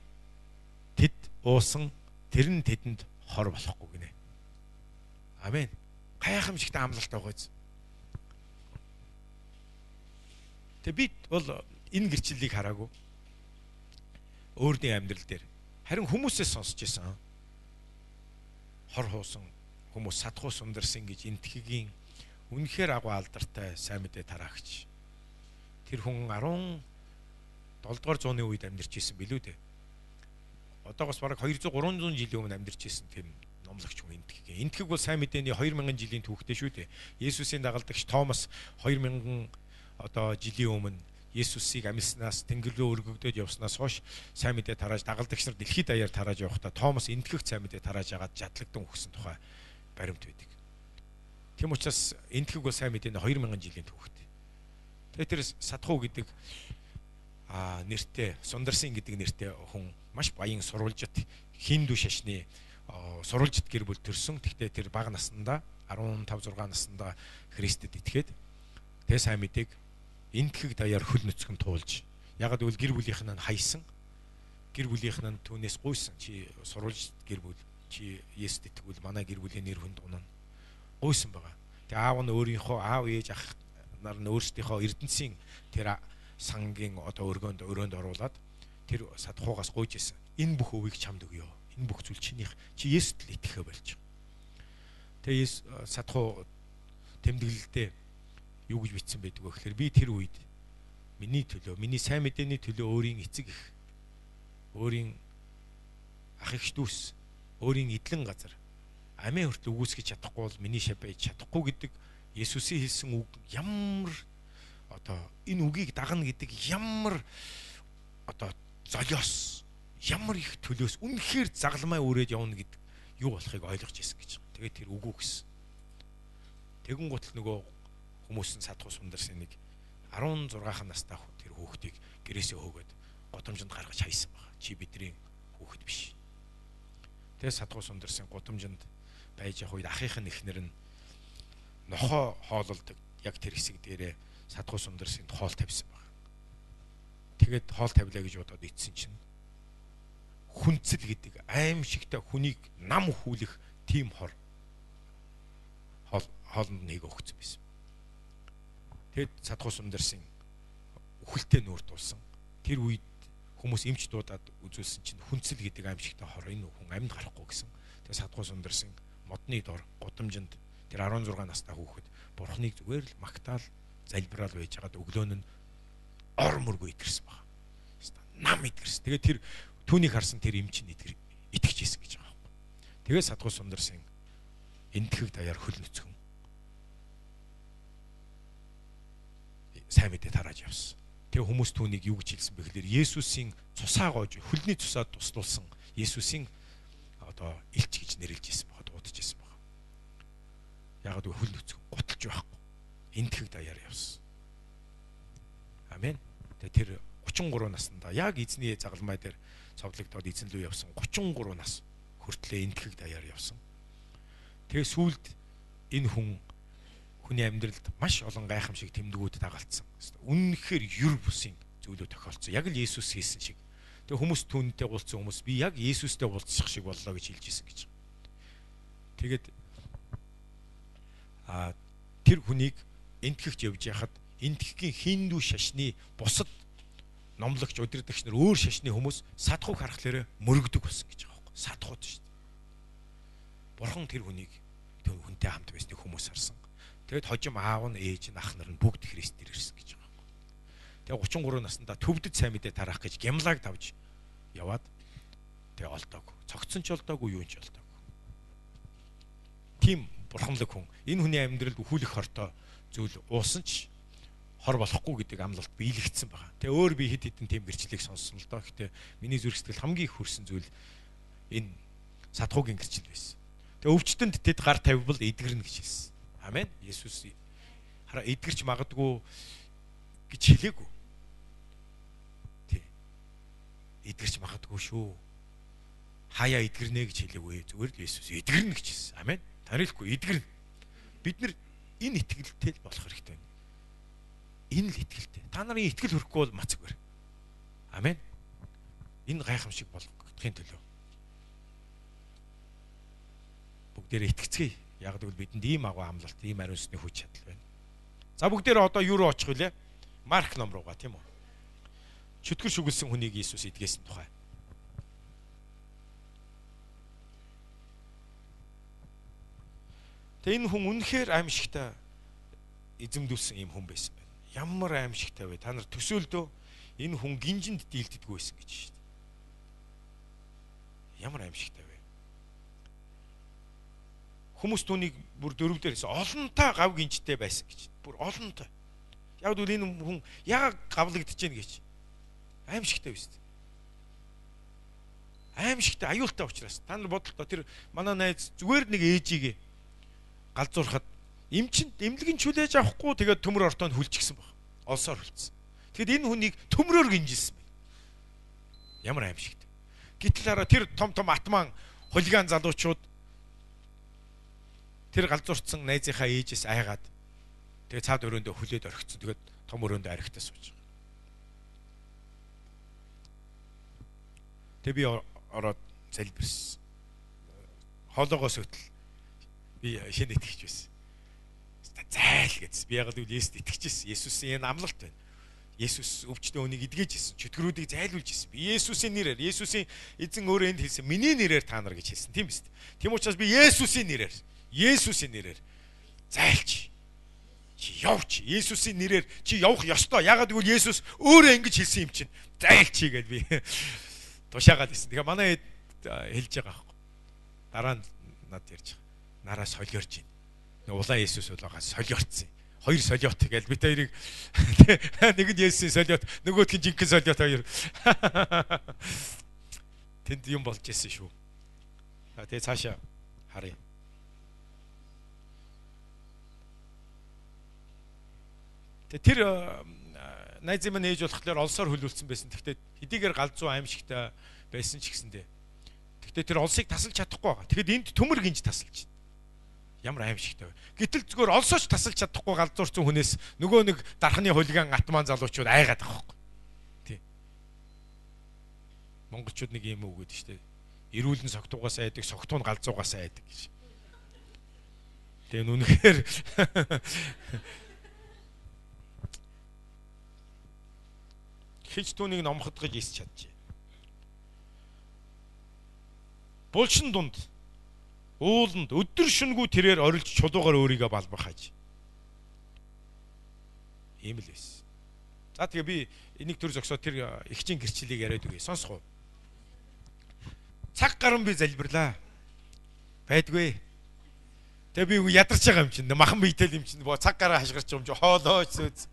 тэд уусан тэр нь тэдэнд хор болохгүй гинэ. Амен. Гайхамшигтай амлалт байгаа биз. Тэгээ бид бол энэ гэрчлэлийг хараагүй. Өөрийн амьдрал дээр харин хүмүүсээс сонсч байсан. Хор хуусан хүмүүс садхуу сундарсан гэж энтхэгийн үнэхээр агуу алдартай сайн мэдээ тараагч. Тэр хүн 17 дугаар зууны үед амьдарч исэн билүү дээ. Одоогоос бараг 200-300 жилийн өмнө амьдарч исэн тийм номлогч хүн энтхэг. Энтхэг бол сайн мэдээний 2000 жилийн түүхтэй шүү дээ. Есүсийн дагалдагч Томас 2000 жилийн өмнө Есүсийг амьснаас тэнгэр рүү өргөгдөж явснаас хойш сайн мэдээ тарааж дагалдагч нар дэлхийд даяар тарааж явахдаа Томас энтхэг сайн мэдээ тарааж ягаад жадлагдсан өгсөн тухай баримт байдаг. Тийм учраас энтхэг бол сайн мэдээний 2000 жилийн түүхтэй. Тэгээ тэр Садхуу гэдэг нэртэй, Сундарсын гэдэг нэртэй хүн маш баян сурвалжит хиндүү шашны сурвалжит гэр бүл төрсөн. Тэгтээ тэр бага наснда 15-6 наснда Христэд итгээд тэгээ сайн мэдээг энтхэг даяар хөл нүцгэн туулж. Ягаад гэвэл гэр бүлийнх нь хайсан. Гэр бүлийнх нь түүнээс гуйсан. Чи сурвалжит гэр бүл, чи Есүст итгэвэл манай гэр бүлийн нэр хүнд унана. Гуйсан байгаа. Тэгээ аав нь өөрийнхөө аав ээж ах нар нь өөрсдийнхөө эрдэнсийн тэр сангийн өргөнд оруулаад тэр Садхуугаас гуйж исэн. Энэ бүх өвийг чамд өгье. Энэ бүх зүйл чинийх. Чи Есүст л итгэхэ болж. Тэгээ Садхуу тэмдэглэлдээ юу гэж бичсэн байдаг вэ гэхээр би тэр үед миний төлөө, миний сайн мэдээний төлөө өөрийн эцэг их, өөрийн ах эгч дүүс, өөрийн эдлэн газар амийн хүртэл үгүйсгэж чадахгүй бол миний шав байж чадахгүй гэдэг Есүсийн хэлсэн үг ямар энэ үгийг дагна гэдэг ямар золиос, ямар их төлөөс үнэхээр загламай үрээд явна гэдэг юу болохыг ойлгож ирсэн гэж. Тэгээд тэр үгүй гэсэн. Тэгэн гутал нөгөө хүмүүс нь Садхуу Сундарсын нэг 16 настай тэр хүүхдийг гэрээсээ хөөгөөд гудамжинд гаргаж хайсан баг. Чи бидний хүүхэд биш. Тэгээ Садхуу Сундарсын гудамжинд байж явах үед ахийнх нь эхнэр нь нохоо хоололдог яг тэр хэсэг дээрээ Садхуу Сундарсынд хоол тавьсан баг. Тэгээд хоол тавилаа гэж бодоод ицсэн чинь хүнцэл гэдэг аимшигтай хүнийг нам хүүлэх тийм хоолнд нэг өгсөн байсан. Тэгэд Садхуу Сундарсын үхэлтэй нүүр дуулсан. Тэр үед хүмүүс эмч дуудаад үзүүлсэн чинь хүнцэл гэдэг аимшигтай хор энэ хүн амьд гарахгүй гэсэн. Тэгээ Садхуу Сундарсын модны дор гудамжинд тэр 16 настай хүүхэд бурхныг зүгээр л магтаал залбираал байж байгаад өглөө нь ор мөргөө итгэрсэн баг. Нам итгэрсэн. Тэгээ тэр түүнийг харсан тэр эмч нь итгэж ийсэн гэж байгаа юм. Тэгээ Садхуу Сундарсын энтхэг даяар хөл нүцгэн сайн мэдээ тарааж явсан. Тэгээ хүмүүс түүнийг юу гэж хэлсэн бэ гэхээр Есүсийн цусаа гоож хөлний цусаа туслуулсан Есүсийн элч гэж нэрлэж ирсэн байгаа, дуудаж ирсэн байгаа. Ягаад гэвэл хөл нүцгэн гуталж байхгүй. Энтхэг даяар явсан. Амен. Тэгээ тэр 33 наснда яг эзний загалмай дээр цовдлогдоод эзэн лүү явсан 33 нас хүртлээр энтхэг даяар явсан. Тэгээ сүүлд энэ хүний амьдралд маш олон гайхамшиг тэмдгүүд дагалдсан. Үнэнхээр юр бусын зүйлүүд тохиолдсон. Яг л Есүс хийсэн шиг. Тэгээ хүмүүс түүнтэй уулзсан хүмүүс би яг Есүстэй уулзах шиг боллоо гэж хэлж ирсэн гэж. Тэгээд тэр хүнийг энтхэгч явж яхад энтхэгийн хиндүү шашны бусад номлогч удирдагч нар өөр шашны хүмүүс Садхууг харахлаарэ мөрөгдөг болсон гэж байгаа байхгүй. Садхууд шүү дээ. Бурхан тэр хүнийг хүнтэй хамт байсныг хүмүүс харсан. Тэгэд хожим аав нь ээж нь ах нар нь бүгд Христээр ирсэн гэж байгаа юм. Тэгээ 33 наснда төвдөд сайн мэдээ тараах гэж гямлаг тавж яваад тэгээ олдоогүй. Цогцсон ч олдоогүй, юу ч олдоогүй. Тим бурхамлаг хүн. Энэ хүний амьдралд өхүүлэх хортой зүйл уусан ч хор болохгүй гэдэг амлалт биелэгдсэн байгаа. Тэгээ өөр би хэд хэдэн тийм гэрчлэлийг сонссон л доо. Гэхдээ миний зүрх сэтгэл хамгийн их хүрсэн зүйл энэ Садхуугийн гэрчлэл байсан. Тэгээ өвчтөнд тэд гар тавьбал эдгэрнэ гэж хэлсэн. Амен. Есүс хараа эдгэрч магадгүй гэж хэлээгүй. Тий. Эдгэрч магадгүй шүү. Хаяа эдгэрнэ гэж хэлээгүй. Зүгээр л Есүс эдгэрнэ гэж хэлсэн. Амен. Танихгүй эдгэрнэ. Бид нар энэ итгэлтэй л болох хэрэгтэй байна. Энэ л итгэлтэй. Та нарын итгэл хүрхгүй бол мацаг бэр. Амен. Энэ гайхамшиг болгохын төлөө. Бүгдээрээ итгэцгээе. Яг гэвэл бидэнд ийм агуу амлалт, ийм ариун сүнсний хүч чадал байна. За бүгдээрээ одоо юу руу очих вүлээ? Марк ном руугаа, тийм үү? Чөтгөр шүглсэн хүнийг Иесус эдгээсэн тухай. Тэгээ энэ хүн үнэхээр аимшигтай эзэмдүүлсэн юм хүн байсан байна. Ямар аимшигтай вэ? Та нар төсөөлдөө энэ хүн гинжинд дийлддэггүй байсан гэж шүү дээ. Ямар аимшигтай вэ? Хүмүүс түүнийг бүр дөрөвдөрөөс олонтой гав гинжтэй байсан гэж. Бүр олонтой. Яг л энэ хүн яагаад гавлагдаж гин гэж. Аимшигтай байсан. Аимшигтай аюултай учраас та нар бодлоо тэр манай найз зүгээр нэг ээжигээ галзуурхад эмнэлгийн чүлээж авахгүй тэгээд төмөр ортоонд хүлчихсэн баг. Олсоор хүлцсэн. Тэгэд энэ хүнийг төмрөөр гинжилсэн байна. Ямар аимшигтай. Гэтэл хараа тэр том атман хулиган залуучууд тэр галзуурцсан найзынхаа ээжээс айгаад тэгээд цаад өрөөндөө хүлээд орхицсон. Тэгээд том өрөөндөө архитаа сууж байгаа. Тэг би ороод залбирсан. Хоолоогоос өтөл би шинэ итгэж байсан. Зайл гэсэн. Би ягаад гэвэл Есүст итгэж байсан. Есүсийн энэ амлалт байна. Есүс өвчтөн хүнийг эдгэж байсан. Чөтгөрүүдийг зайлуулж байсан. Би Есүсийн нэрээр, Есүсийн эзэн өөрөө энд хэлсэн. Миний нэрээр та нар гэж хэлсэн. Тийм биз дээ. Тийм учраас би Есүсийн нэрээр зайлч. Чи явч. Есүсийн нэрээр чи явах ёстой. Ягаад гэвэл Есүс өөрөө ингэж хэлсэн юм чинь. Зайлчий гэж би тушаагаад байсан. Тэгэхээр манай хэлж байгаа аахгүй. Дараа нь над ярьж байгаа. Нараа солиорж байна. Улаан Есүс бол байгаа солиорцсон. Хоёр солиот гэж бид хоёрыг нэг нь Есүсийн солиот, нөгөөх нь жинхэнэ солиот хоёр. Тэнд юм болж ирсэн шүү. Тэгээ цаашаа харъя. Тэр найз минь ээж болохоор олсоор хөлүүлсэн байсан. Гэхдээ хэдийгээр галзуу аимшигтай байсан ч гэсэндээ. Гэхдээ тэр олсыг тасалж чадахгүй байгаа. Тэгэхэд энд төмөр гинж тасалж. Ямар аимшигтай вэ? Гэтэл зүгээр олсооч тасалж чадахгүй галзуурсан хүнээс нөгөө нэг дархны хулиган атман залуучууд айгаад байгаа байхгүй. Тий. Монголчууд нэг юм үг гэдэг шүү дээ. Ирүүлэн согтуугаас айдаг, согтуу нь галзуугаас айдаг гэж. Тэгээ нүнхээр хич түүнийг номход гэж исч чадчих. Булшин дунд ууланд өдөр шөнөгүй тэрээр орилж чулуугаар өөрийгөө балбахаж. Ийм л байсан. За тэгээ би энийг төр зогсоод тэр ихчийн гэрчлэлийг яриад өгье. Сонсох уу? Цаг гарan би залбирлаа. Байдгүй. Тэгээ би ядарч байгаа юм чинь. Махан биетэй юм чинь. Цаг гараа хашгирч байгаа юм чинь. Хоолойч сүйз.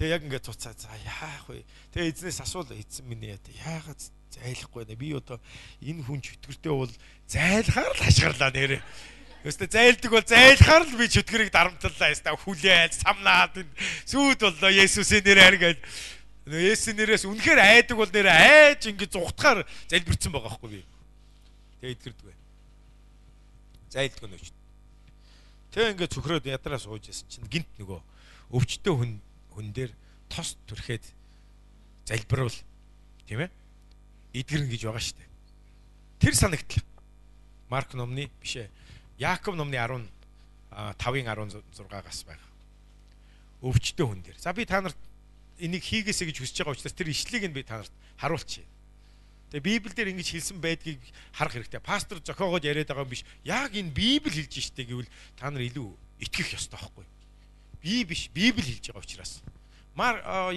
Тэгээ яг ингээд туцаа. За яах вэ? Тэгээ эзнээс асуула. Эзэн минь яагаад зайлахгүй нэ? Би одоо энэ хүн чөтгөртэй бол зайлахаар л хашгирлаа нэрээ. Өстө зайлдаг бол зайлахаар л би чөтгөрийг дарамтлалаа. Өстө хүлээл, самнаад сүйд боллоо Есүсийн нэрээр гэж. Есүсийн нэрээс үнэхээр айдаг бол нэрээ айж ингээд зугтахаар залбирсан байгаа байхгүй би. Тэгээ эдгэрдэг бай. Зайлдгүй нөөч. Тэгээ ингээд цөхрөөд ядраа сууж ясан чинь гинт нөгөө өвчтөе хүн дээр тос түрхэд залбируул тийм ээ эдгэрнэ гэж байгаа шүү дээ. Тэр санагдлаа. Марк номны биш ээ. Яаков номны 15-ын 16-аас байгаа. Өвчтөе хүн дээр. За би та нарт энийг хийгээсэй гэж хүсэж байгаа учраас тэр ишлэгийг нь би та нарт харуулчих. Тэгээ Библиэлд ингэж хэлсэн байдгийг харах хэрэгтэй. Пастор зохиогоод яриад байгаа юм биш. Яг энэ Библи хэлж штэ гэвэл та нар илүү итгэх ёстой байхгүй. Би биш, Библи хэлж байгаа учраас.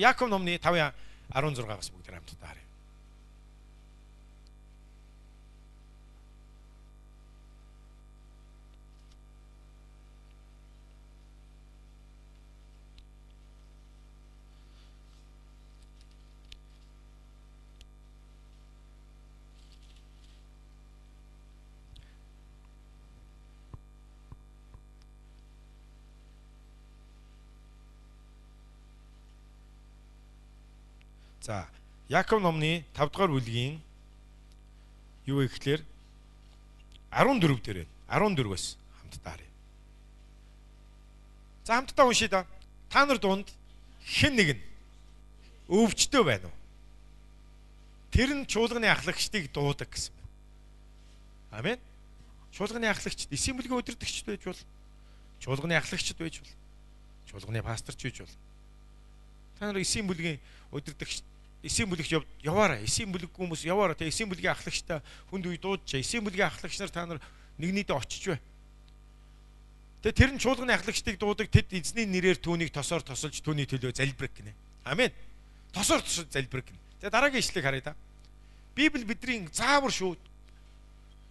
Яаков номны 5-ын 16-аас бүгд хамтдаа харъя. За, Яаков номны 5 дугаар бүлгийн юу вэ гэхээр 14 дээр байна. 14-өөс хамтдаа харъя. За хамтдаа уншъя да. Та нар дунд хэн нэгэн өвчтөө байна уу? Тэр нь чуулганы ахлагчдыг дуудаг гэсэн. Амен. Чуулганы ахлагчд, эсийн бүлгийн удирдагчд байж бол, чуулганы ахлагчд байж бол, чуулганы пасторч байж бол. Та нар эсийн бүлгийн удирдагч, эсийн бүлэгч яваарай. Эсийн бүлэг хүмүүс яваарай. Тэ эсийн бүлгийн ахлагчтай хүнд үе дуудаж, эсийн бүлгийн ахлагч нар та нар нэг нийтэд очиж бай. Тэ тэр нь чуулганы ахлагчдыг дуудаг, тэд эзний нэрээр түүнийг тосоор тосолж түүний төлөө залбирх гинэ. Амен. Тосоор тосолж залбирх гинэ. За дараагийн ишлэгийг харъя да. Библи бидний заавар шүү.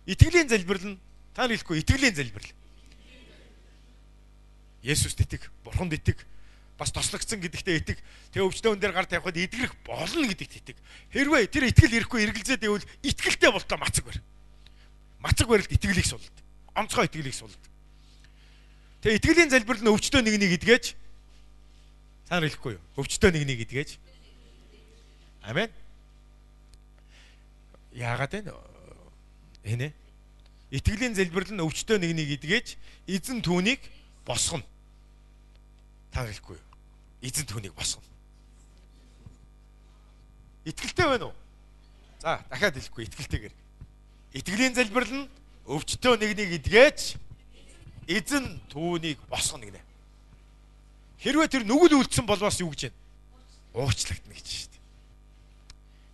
Итгэлийн залбирал нь та хэлэхгүй итгэлийн залбирал. Есүст итэг, Бурханд итэг, бас тослогдсон гэдэгтээ итэг. Тэгээ өвчтөн дээр гар тавихад итгэх болно гэдэгт итэг. Хэрвээ тэр итгэл ирэхгүй эргэлзээд байвал итгэлтэй болтоо мацаг барь. Мацаг барилд итгэлийг сулд. Онцгой итгэлийг сулд. Тэгээ итгэлийн залбирал нь өвчтөө нэг идгээж та нар хэлэхгүй юу? Өвчтөө нэг идгээж. Амен. Яагаад вэ? Энэ. Итгэлийн залбирал нь өвчтөө нэг идгээж эзэн түүнийг босгоно. Та хэлэхгүй юу? Эзэн түүнийг босгоно. Итгэлтэй байна уу? За, дахиад хэлэхгүй итгэлтэйгээр. Итгэлийн залбирал нь өвчтөө нэг идгээж эзэн түүнийг босгоно гинэ. Хэрвээ тэр нүгэл үлдсэн бол бас юу гэж байна? Уучлагдана гэж шүү дээ.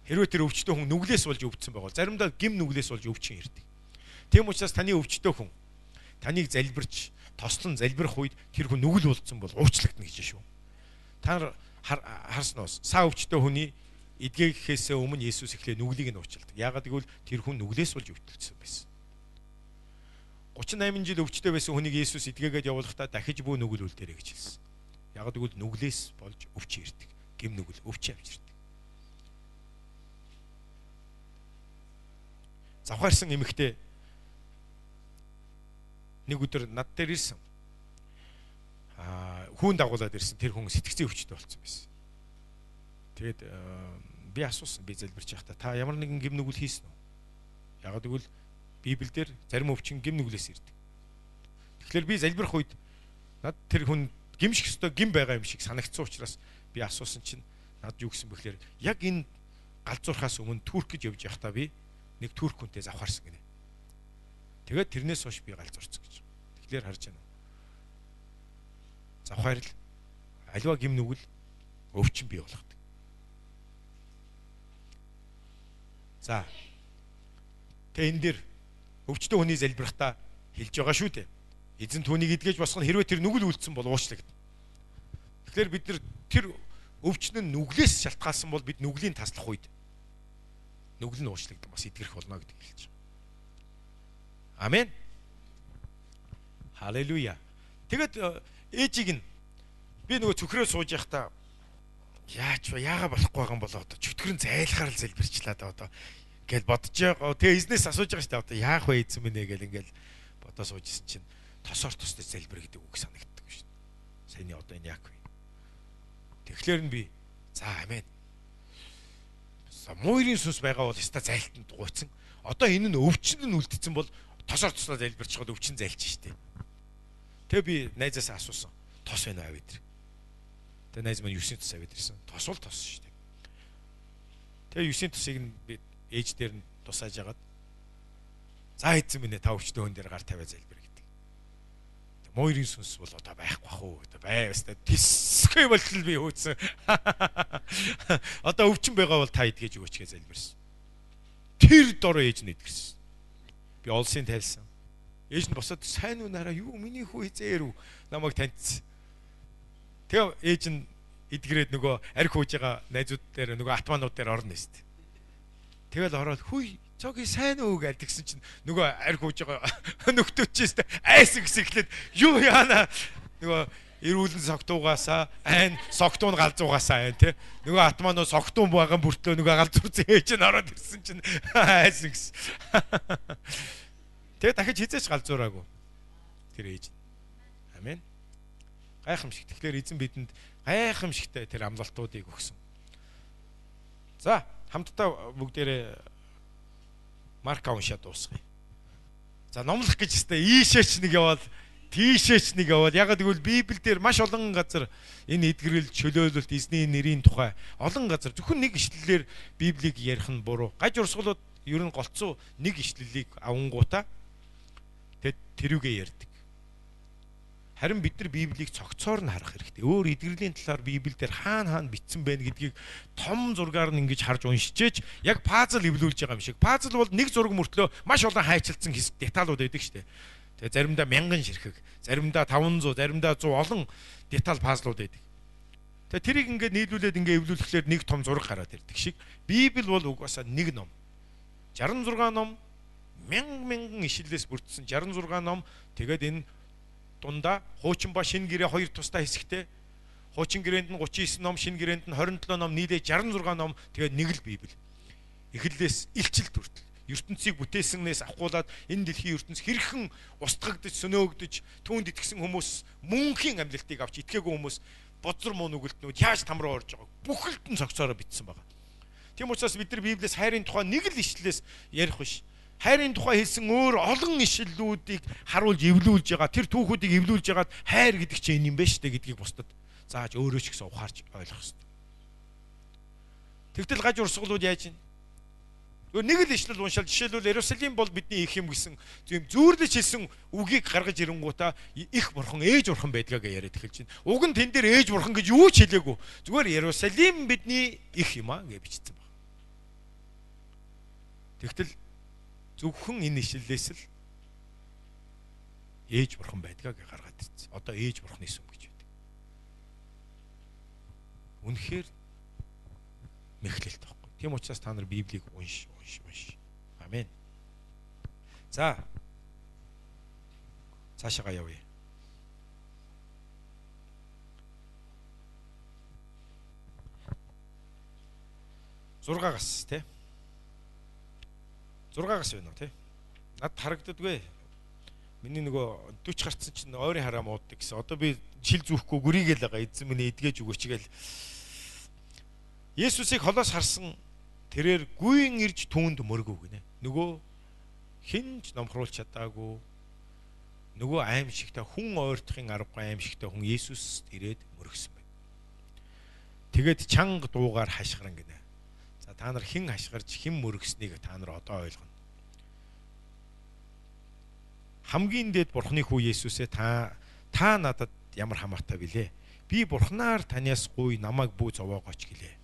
Хэрвээ тэр өвчтөө хүн нүглээс болж өвдсөн байгаа бол заримдаа гим нүглээс болж өвчин ирдэг. Тийм учраас таны өвчтөө хүн таныг залбирч, тослон залбирх үед тэр хүн нүгэл болцсон бол уучлагдана гэж шүү. Та нар харсан уу? Саа өвчтөө хүний эдгэхээс өмнө Есүс эхлээ нүглийг нь уучилдаг. Яагаад гэвэл тэр хүн нүглээс болж өвдөлтсөн байсан. 38 жил өвчтөй байсан хүнийг Есүс эдгээгээд явуулахдаа дахиж бүү нүгэл үлдээрэй гэж хэлсэн. Яагаад гэвэл нүглээс болж өвчин ирдэг. Гим нүгэл өвчин авчирдаг. Завхаарсан эмэгтэй нэг өдөр над дээр ирсэн. Хүүн дагуулад ирсэн. Тэр хүн сэтгцийн өвчтөй болсон байсан. Тэгээд би асуусан, би залбирч байхдаа та ямар нэгэн гим нүгэл хийсэн үү? Яагаад гэвэл Библиэлд зарим өвчин гим нүглээс ирдэг. Тэгэхээр би залбирх үед над тэр хүн гимших ёстой гим байгаа юм шиг санагдсан учраас би асуусан чинь над юу гэсэн бэхлээр яг энэ галзуурхаас өмнө Турк гэж явж байхдаа би нэг турк хүнтэй завхаарсан гинэ. Тэгээд тэрнээс хойш би галзуурсан гэж. Тэгэхээр харж байна. Завхаарл аливаа гим нүгэл өвчин бий болгодог. За. Тэ энэ дэр өвчтөн хүний залбирхтаа хэлж байгаа шүү дээ. Эзэн түүнийг эдгэж босгоно хэрвээ тэр нүгэл үлдсэн бол уучлагдана. Тэгэхээр бид нар тэр өвчин нь нүглээс шалтгаалсан бол бид нүглийн таслах үед нүгэл нь уучлагдсан бас эдгэрэх болно гэдэг хэлж байгаа. Амен. Халелуя. Тэгэд ээжийг нь би нөгөө цөхрөө сууж байхдаа яага болохгүй байгаа юм болоо одоо чөтгөрн зайлахаар л залбирчлаа да одоо гэж бодож байгаа. Тэгээ эзнээс асууж байгаа шүү дээ. Одоо яах вэ эзэн минь гэл ингээл бодоо суужсэн чинь тосоор тусдаж залбир гэдэг үг санагддаг шүү дээ. Саяны одоо энэ яах вэ? Тэгэхээр нь би за амен. Муурийн сүнс байгаа бол яста зайлтанд гуйцсан. Одоо энэ нь өвчин нь үлдсэн бол тосоор туслаад залбирчхад өвчин зайлж штэ. Тэгээ би найзаас асуусан. Тос байна аа бид. Тэгээ найз маань 9 тос аваад ирсэн. Тос бол тос штэ. Тэгээ 9 тосыг нь би ээж дээр нь тусааж агаад за эзэн минь та өвчтөн хүн дээр гар тавиа залбир гэдэг. Муурийн сүнс бол одоо байхгүй бах уу? Одоо байвста тисхэй болтол би хөөцсөн. Одоо өвчин байгаа бол та идгээж өгөөч гэж залбирсан. Тэр дороо ээж нь идгэрсэн. Би олсын тайлсан. Ээж нь босоод сайн уу нараа юу миний хүү хизээр үү намайг таньцсан. Тэгээ ээж нь идгэрээд нөгөө арх хууж байгаа найзууд дээр нөгөө атманууд дээр орно нэст. Тэгэл ороод хүй цоги сайн уу гэдгсэн чинь нөгөө арх хууж байгаа нөхдөчөөс айс гисэглээд юу яана нөгөө эрүүлэн согтуугаасаа айн согтуун галзуугаасаа айн те нөгөө атмануу согтуун байгаа бүртлөө нөгөө галзуурсан ээж нь ороод ирсэн чинь айс гис. Тэгээ дахиж хизээч галзуураагүй тэр ээж. Амен. Гайхамшиг. Тэгэхээр эзэн бидэнд гайхамшигтай тэр амлалтуудыг өгсөн. За, хамтдаа бүгдээрээ Марка уншаад дуусгая. За, номлох гэж өстэй ийшээч нэг яваад, тийшээч нэг яваад. Яг гэвэл Библиэлд маш олон газар энэ эдгэрэл чөлөөлөлт эзний нэрийн тухай олон газар зөвхөн нэг ишлэлээр Библийг ярих нь буруу. Гаж урсгалууд ер нь голцоо нэг ишлэлийг авангуудаа тэрүүгээ ярьдаг. Харин бид нар Библийг цогцоор нь харах хэрэгтэй. Өөр эдгэрлийн талаар Библиэлд хаана бичсэн байна гэдгийг том зургаар нь ингэж харж уншижээч яг пазл эвлүүлж байгаа юм шиг. Пазл бол нэг зураг мөртлөө маш олон хайчилсан хэсэг деталууд байдаг шүү дээ. Тэгээ заримдаа 1000 ширхэг, заримдаа 500, заримдаа 100 олон деталь пазлууд байдаг. Тэгээ тэрийг ингээд нийлүүлээд ингээд эвлүүлэхлээр нэг том зураг гараад ирдэг шиг. Библи бол угаасаа нэг ном. 66 ном, мянган ишлэлээс бүрдсэн 66 ном. Тэгээд энэ дундаа хуучин ба шинэ гэрээ хоёр тусдаа хэсэгтэй. Хуучин гэрээнд нь 39 ном, шинэ гэрээнд нь 27 ном, нийлээ 66 ном. Тэгээд нэг л Библи. Эхлэлээс илчилт хүртэл ертөнцийг бүтээснээс ахгуулаад энэ дэлхийн ертөнц хэрхэн устгагдж, сөнөөгдөж, түүнд итгэсэн хүмүүс мөнхийн амьдлтыг авч итгээгүй хүмүүс бозор муу нүгэлтнүүд яаж там руу орж байгааг бүхэлд нь цогцоороо бичсэн байгаа. Тийм учраас бид нар Библиэс хайрын тухай нэг л ишлэлээс ярих биш. Хайрын тухай хэлсэн өөр олон ишлэлүүдийг харуулж эвлүүлж байгаа. Тэр түүхүүдийг эвлүүлж байгаад хайр гэдэг чинь энэ юм байна шүү дээ гэдгийг бусдад зааж өөрөө ч гэсэн ухаарч ойлгох хэрэгтэй. Тэгтэл гаж урсгалууд яаж юм? Нэг л ишлэл уншаал жишээлбэл Иерусалим бол бидний их юм гэсэн тийм зүүрлэж хэлсэн үгийг гаргаж ирэнгуутаа их бурхан ээж бурхан байдгаа яриад эхэлж байна. Уг нь тэн дээр ээж бурхан гэж юу ч хэлээгүй. Зүгээр Иерусалим бидний их юм аа гэж бичсэн байна. Тэгтэл зөвхөн энэ ишлэлээс л ээж бурхан байдгаа гэж гаргаад ирсэн. Одоо ээж бурханы сүм гэж байдаг. Үнэхээр мэхлэлт байхгүй. Тийм учраас та нар Библийг унш. Амен. За. Цаашаа явъя. Зургаагаас тий. Зургаагаас байна уу тий. Над харагддаггүй. Миний нөгөө 40 гарцсан чинь ойрын хараа мууддаг гэсэн. Одоо би шил зүүхгүй гүрийгээл байгаа. Эзэн минь эдгэж өгөөч гээл. Есүсийг холоос харсан тэрээр гүйн ирж түүнд мөргөв гинэ. Нөгөө хинж номхруулж чадаагүй. Нөгөө аимшигтай хүн ойртохын аргагүй аимшигтай хүн Есүс ирээд мөргсөн байна. Тэгээд чанга дуугаар хашгиран гинэ. За та нар хэн хашгирч хэн мөргснийг та нар одоо ойлгоно. Хамгийн дээд Бурхны хүү Есүсээ та надад ямар хамаатай билээ? Би Бурхнаар танаас гуй намайг бүү зовоогооч гэлээ.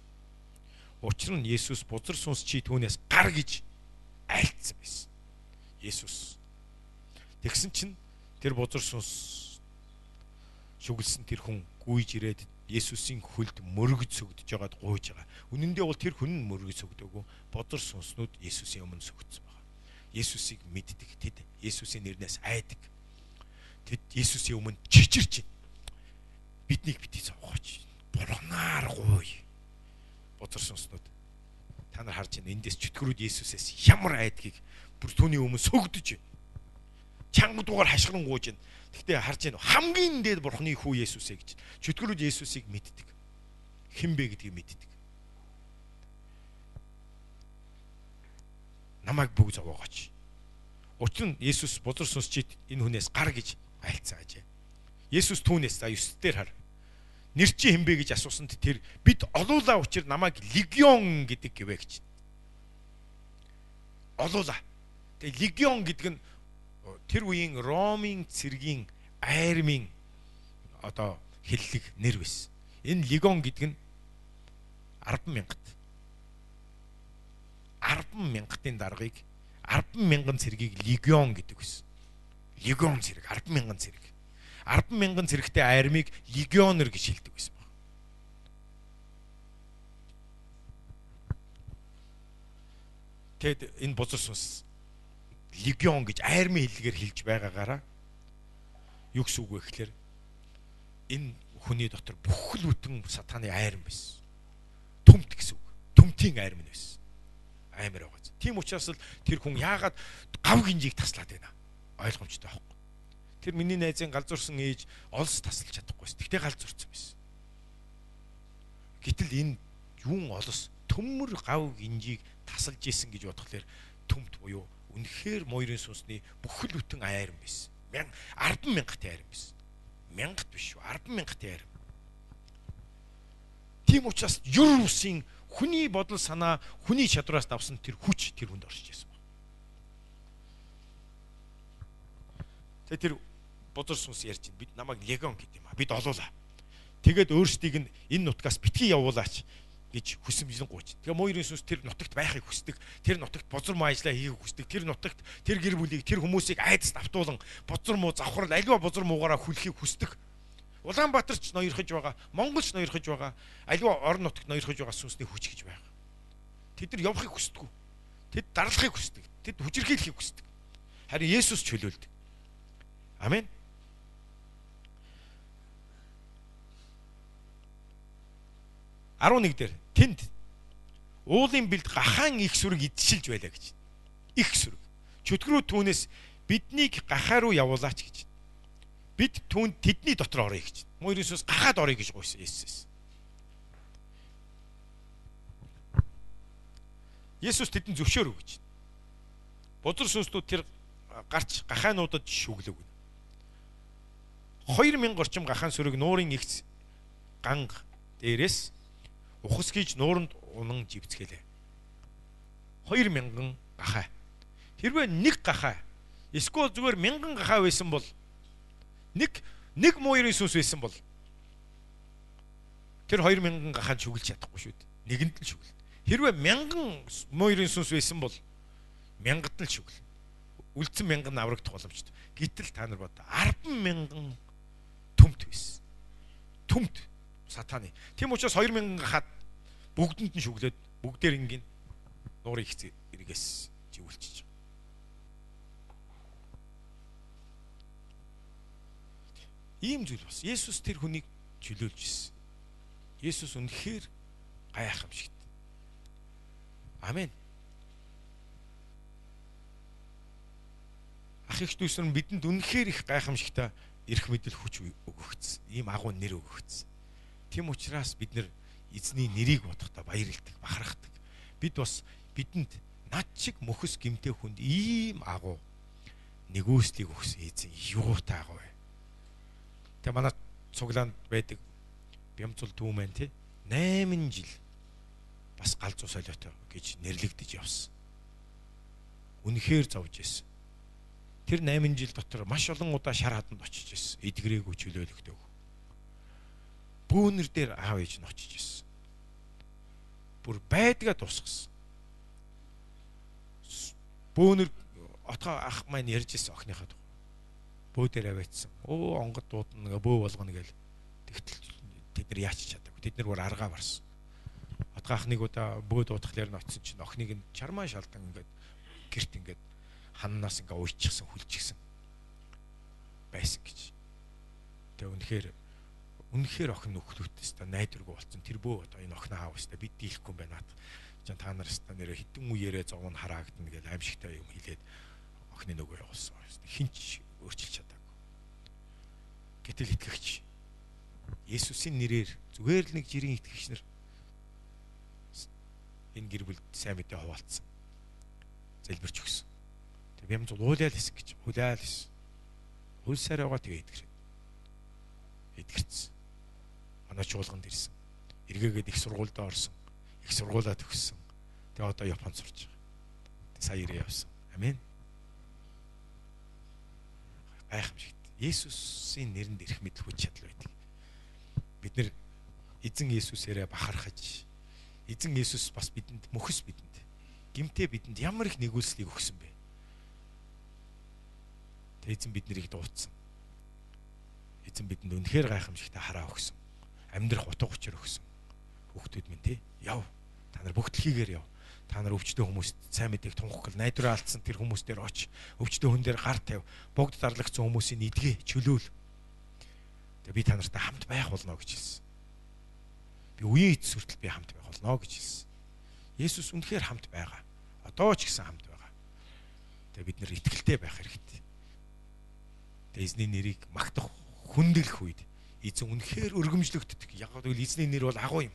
Учир нь Есүс бузар сүнс чи түүнээс гар гэж айлцсан байсан. Есүс. Тэгсэн чинь тэр бузар сүнс шүглсэн тэр хүн гүйж ирээд Есүсийн хөлд мөргөж сөгдөж байгаад гуйж байгаа. Үнэн дээр бол тэр хүн нь мөргөж сөгдөөгүй. Бузар сүнснүүд Есүсийн өмнө сөгдсөн байгаа. Есүсийг мэддэг. Тэд Есүсийн нэрнээс айдаг. Тэд Есүсийн өмнө чичирч байна. Биднийг битгий зовгооч. Бурхнаар гуй. Бузар сүнснүүд та нар харж байна. Эндээс чөтгөрүүд Есүсээс ямар айдгийг бүр түүний өмнө сөгдөж байна. Чанга дугаар хашгиран гууж байна. Гэхдээ харж байна. Хамгийн дээд Бурхны хүү Есүсээ гэж. Чөтгөрүүд Есүсийг мэддэг. Хэн бэ гэдгийг мэддэг. Намайг бүгд зовоогооч. Учир нь Есүс бузар сүнс чид энэ хүнээс гар гэж айлцсан ажээ. Есүс түүнээс за 9 дээр хар. Нэр чи хэмбэ гэж асуусанд тэр бид олуула учир намайг легион гэдэг гэвэ гэж. Олуула. Тэгээ легион гэдэг нь тэр үеийн Ромын цэргийн айрмын одоо хэллэг нэр байсан. Энэ легион гэдэг нь 10,000-т. 10,000-ын даргаыг 10,000 цэргийг легион гэдэг байсан. Легион цэрэг 10,000 цэрэг. 10,000 цэрэгтэй айрмыг легионер гэж хэлдэг байсан баг. Тэгэд энэ бузар сүнс легион гэж айрмын хэллэгээр хэлж байгаагаараа юу гэсэн үг вэ гэхээр энэ хүний дотор бүхэл бүтэн сатаны айрм байсан. Төмт гэсэн үг. Төмтийн айрм нь байсан. Аймар байгаа. Тийм учраас л тэр хүн яагаад гав гинжийг таслаад байна? Ойлгомжтой байхгүй. Тэр миний найзын галзуурсан ээж олс таслаж чадахгүй байсан. Тэгтээ галзуурсан байсан. Гэтэл энэ юун олос төмөр гав гинжийг тасалж исэн гэж бодглохлоор төмт буюу үнэхээр мойрын сүнсний бүхэл бүтэн айрам байсан. 10,000 айрам байсан. 1000 биш шүү. 10,000 айрам. Тийм учраас юр усын хүний бодол санаа, хүний чадвараас давсан тэр хүч тэр хүнд оршиж байсан байна. Тэгээ тэр бузар сүнс ярьж бид намайг легон гэдэг юм а. Бид олуулаа. Тэгээд өөрсдийг нь энэ нутгаас битгий явуулаач гэж хүсэмжлэн гуйж. Тэгээ мойрын сүнс тэр нутагт байхыг хүсдэг. Тэр нутагт бузар муу ажиллаа хийхийг хүсдэг. Тэр нутагт тэр гэр бүлийг, тэр хүмүүсийг айдас давтуулан бузар муу завхрал аливаа бузар муугаараа хүлхийг хүсдэг. Улаанбаатарч ноёрхож байгаа, Монголч ноёрхож байгаа, аливаа орон нутагт ноёрхож байгаа сүнсний хүч гэж байгаа. Тэд нар явахыг хүсдэг. Тэд дарлахыг хүсдэг. Тэд хүчирхийлэхийг хүсдэг. Харин Есүс чөлөөлдөг. Амен. Арван нэг дээр тэнд уулын бэлд гахаан их сүрэг идшилж байлаа гэж. Их сүрэг. Чөтгөрөө түүнээс биднийг гахаа руу явуулаач гэж. Бид түүнд тэдний дотор оръё гэж. Мойрын сүнс гахаад оръё гэж гуйсан Есүс. Есүс тэдэнд зөвшөөрөв гэж. Бузар сүнснүүд тэр гарч гахаануудад шүглэв. 2000 орчим гахаан сүрэг нуурын игц ганг дээрээс ухас гэж нууранд унан живцгэлээ. 2000 гахаа. Хэрвээ нэг гахаа эсвэл зүгээр 1000 гахаа байсан бол нэг мойрын сүнс байсан бол тэр 2000 гахаа шүглэж чадахгүй шүү дээ. Нэгэнд л шүглэн. Хэрвээ 1000 мойрын сүнс байсан бол 1000-д л шүглэн. Үлдсэн 1000 аврагдах боломжтой. Гэтэл та нар бод 10,000 төмт байсан. Төмт сатаны. Тийм учраас 2000 гахаад бүгдэнд нь шүглээд бүгдээр ингийн нуурын их эргээс живүүлчихэж байгаа. Ийм зүйл бас. Есүс тэр хүнийг чөлөөлж ирсэн. Есүс үнэхээр гайхамшигт. Амен. Ах их дүүсэр нь бидэнд үнэхээр их гайхамшигтай эрх мэдэл хүч өгөгдсөн. Ийм агуу нэр өгөгдсөн. Тийм учраас бид нэр эзний нэрийг бодохдоо баярлдаг, бахархдаг. Бид бас бидэнд над шиг мөхөс гимтэй хүнд ийм агуу нэгүслийг өгсөн эзэн юу таагаа вэ? Тэгээ манай цуглаанд байдаг Бямцул дүү маань тий 8 жил бас галзуу солиотой гэж нэрлэгдэж явсан. Үнэхээр зовж ирсэн. Тэр 8 жил дотор маш олон удаа шар хаданд очиж ирсэн. Эдгэрээгүй чөлөөлөгдөв. Бүүнэр дээр аав ээж нь очиж ирсэн. Бүр байдгаа тусгасан. Бүүнэр отгоо ах маань ярьж ирсэн охиныхаа тухай. Бөө дээр аваадсан. Өө онгод дуудана бөө болгоно гээл. Тэгтэл тэд нар яач чадаагүй. Тэд нар бүр аргаа барсан. Отгоо ахныг удаа бөө дуудахлаар нь очсон чинь охиныг нь чармаа шалдан ингээд гэрт ингээд ханнаас ингээ уйчихсан хүлчихсэн байсан гэж. Тэгээ үнэхээр охин нөхлөттэй ста найдваргүй болсон. Тэр бөө одоо энэ охин аав ста бид дийлэхгүй юм байна. Жан та нар ста нэрэ хитэн үеэрээ зовн хараагдана гэж аимшигтай юм хэлээд охины нөгөө явуулсан. Хинч өөрчилж чадаагүй. Гэтэл итгэгч Есүсийн нэрээр зүгээр л нэг жирийн итгэгч нар энэ гэр бүлд сайн мэдээ хуваалцсан. Залбирч өгсөн. Тэг юм зул уулаал хэсэг гэж. Уулаал хэсэг. Хөлсээр байгаа тэгээ эдгэрсэн. Манай чуулганд ирсэн. Эргээгээд их сургуульд орсон. Их сургуулаа төгссөн. Тэгээ одоо Японд сурч байгаа. Сая ирээ явсан. Амен. Гайхамшигт. Есүсийн нэрэнд ирэх мэдл хүч чадал байдаг. Бид нэр эзэн Есүсээрээ бахархаж, эзэн Есүс бас бидэнд мөхөс бидэнд гимтээ бидэнд ямар их нэгүүлслийг өгсөн бэ? Тэ эзэн биднийг дуудсан. Эзэн бидэнд үнэхээр гайхамшигтай хараа өгсөн. Амьдрах утга учир өгсөн. Хүүхдүүд минь тий яв. Та нар бүх дэлхийгээр яв. Та нар өвчтөе хүмүүст сайн мэдээг тунхаглал найдвараа алдсан тэр хүмүүс дээр очиж өвчтөе хүн дээр гар тавь. Богд дарлагдсан хүмүүсийн эдгээ чөлөөл. Тэгээ би та нартай хамт байх болно гэж хэлсэн. Би үеийн эцэс хүртэл би хамт байх болно гэж хэлсэн. Есүс үнэхээр хамт байгаа. Одоо ч гэсэн хамт байгаа. Тэгээ бид нэр итгэлтэй байх хэрэгтэй. Тэгээ эзний нэрийг магтах хүндэглэх үед эзэн үнэхээр өргөмжлөгддөг. Яг гэвэл эзний нэр бол агуу юм.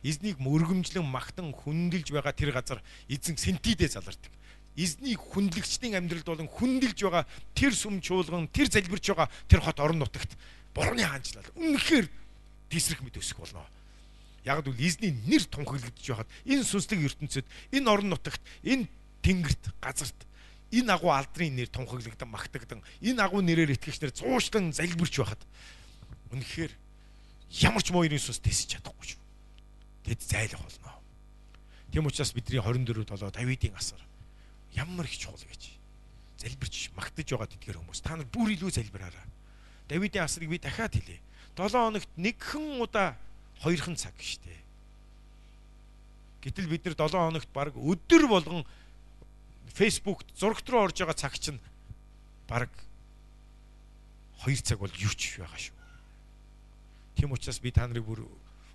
Эзнийг мөргөмжлөн магтан хүндэлж байгаа тэр газар эзэн сентидээ залардаг. Эзнийг хүндлэгчдийн амьдралд болон хүндэлж байгаа тэр сүм чуулган, тэр залбирч байгаа тэр хот орон нутагт Бурхны хаанчлал үнэхээр тесрэх мэт өсөх болно. Яг л эзний нэр тунхаглагдж байхад энэ сүнслэг ертөнцид, энэ орон нутагт, энэ тэнгэрт, газарт энэ агуу алдрын нэр тунхаглагдан магтагдан, энэ агуу нэрээр итгэгчнэр зуушлан залбирч байхад үнэхээр ямар ч мууны сүнс тесэж чадахгүй шүү. Тэд зайлах болно. Тийм учраас бидний 24-7 Давидын асар ямар их чухал гэж залбирч магтаж байгаа тэдгээр хүмүүс. Та нар бүр илүү залбираарай. Давидын асрыг би дахиад хэлье. 7 хоногт нэгхэн удаа 2хан цаг штэ. Гэтэл бид нар 7 хоногт баг өдөр болгон фэйсбүүкт зурагт руу орж байгаа цаг чинь баг 2 цаг бол юу ч байгаа шүү. Тийм учраас би та нарыг бүр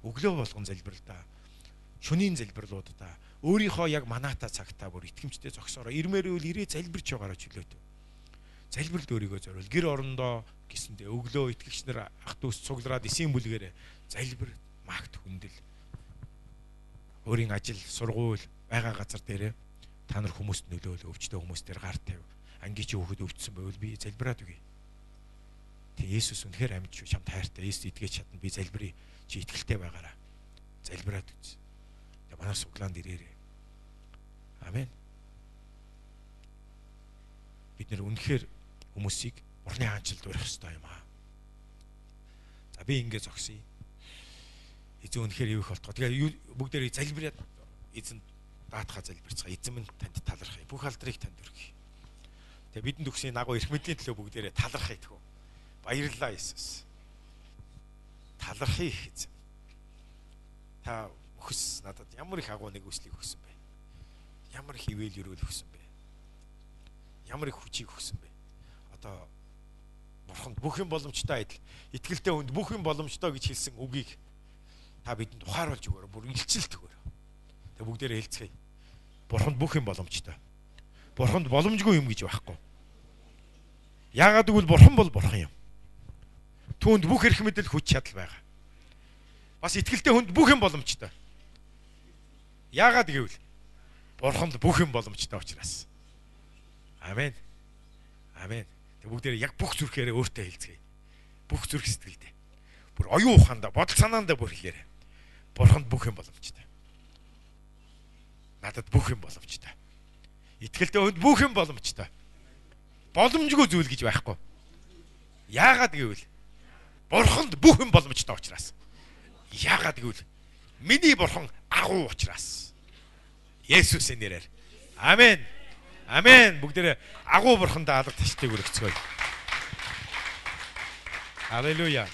өглөө болгон залбирал да. Шөнийн залбирлуудаа өөрийнхөө яг манаата цагтаа бүр итгэмжтэй зогсоороо ирмээрэл ирээ залбирч байгаараа чөлөөтэй. Залбиралд өөрийгөө зориул. Гэр орондоо гисэндээ өглөө итгэгч нар ах дүүс цуглараад эсийн бүлгээр залбир, магт хүндэл. Өөрийн ажил, сургууль, байгаа газар дээрээ та нар хүмүүст нөлөөл, өвчтөө хүмүүс дээр гар тавь. Ангийн чи хүүхэд өвдсөн байвал би залбираад үгүй. Тэг Есүс үнэхээр амьд шүү, чамд хайртай. Есүс идгэж чадна. Би залбирая. Чи итгэлтэй байгаараа. Залбираад үз. Тэг манай суглаанд ирээрээ. Амен. Бид нэр үнэхээр хүмүүсийг Бурхны хаанчлалд урих ёстой юм аа. За би ингэ зогсъё. Эзэн үнэхээр юу их болтгоо. Тэгээ бүгдээрээ залбираад эзэн даатахаа залбирцгаа. Эзэн минь танд талархъя. Бүх алдрыг танд өргөе. Тэгээ бидэнд өгсөн агуу эрх мэдлийн төлөө бүгдээрээ талархъя тэгв. Баярлалаа Иесус. Талархъя эзэн. Та өгс надад ямар их агуу нэгүслийг өгсөн бэ? Ямар их ивэл өрөөл өгсөн бэ? Ямар их хүчийг өгсөн бэ? Одоо Бурханд бүх юм боломжтой адил. Итгэлтэй хүнд бүх юм боломжтой гэж хэлсэн үгийг та бидэнд ухааруулж өгөөрэй. Бүр илчилт өгөөрэй. Тэг бүгдээрээ хэлцгээе. Бурханд бүх юм боломжтой. Бурханд боломжгүй юм гэж байхгүй. Яагаад гэвэл Бурхан бол Бурхан юм. Түүнд бүх эрх мэдэл хүч чадал байгаа. Бас итгэлтэй хүнд бүх юм боломжтой. Яагаад гэвэл Бурханд бүх юм боломжтой учраас. Амен. Амен. Тэг бүгдээрээ яг бүх зүрхээрээ өөртөө хэлцгээе. Бүх зүрх сэтгэлдээ. Бүр оюун ухаандаа, бодол санаандаа бүр хэлээрэй. Бурханд бүх юм боломжтой. Надад бүх юм боломжтой. Итгэлтэй хүнд бүх юм боломжтой. Боломжгүй зүйл гэж байхгүй. Яагаад гэвэл Бурханд бүх юм боломжтой учраас. Яагаад гэвэл миний Бурхан агуу учраас. Есүсийн нэрээр. Амен. Амен. Бүгдээрээ агуу Бурхандаа алга таштай өргөцгөөе. Халелуя.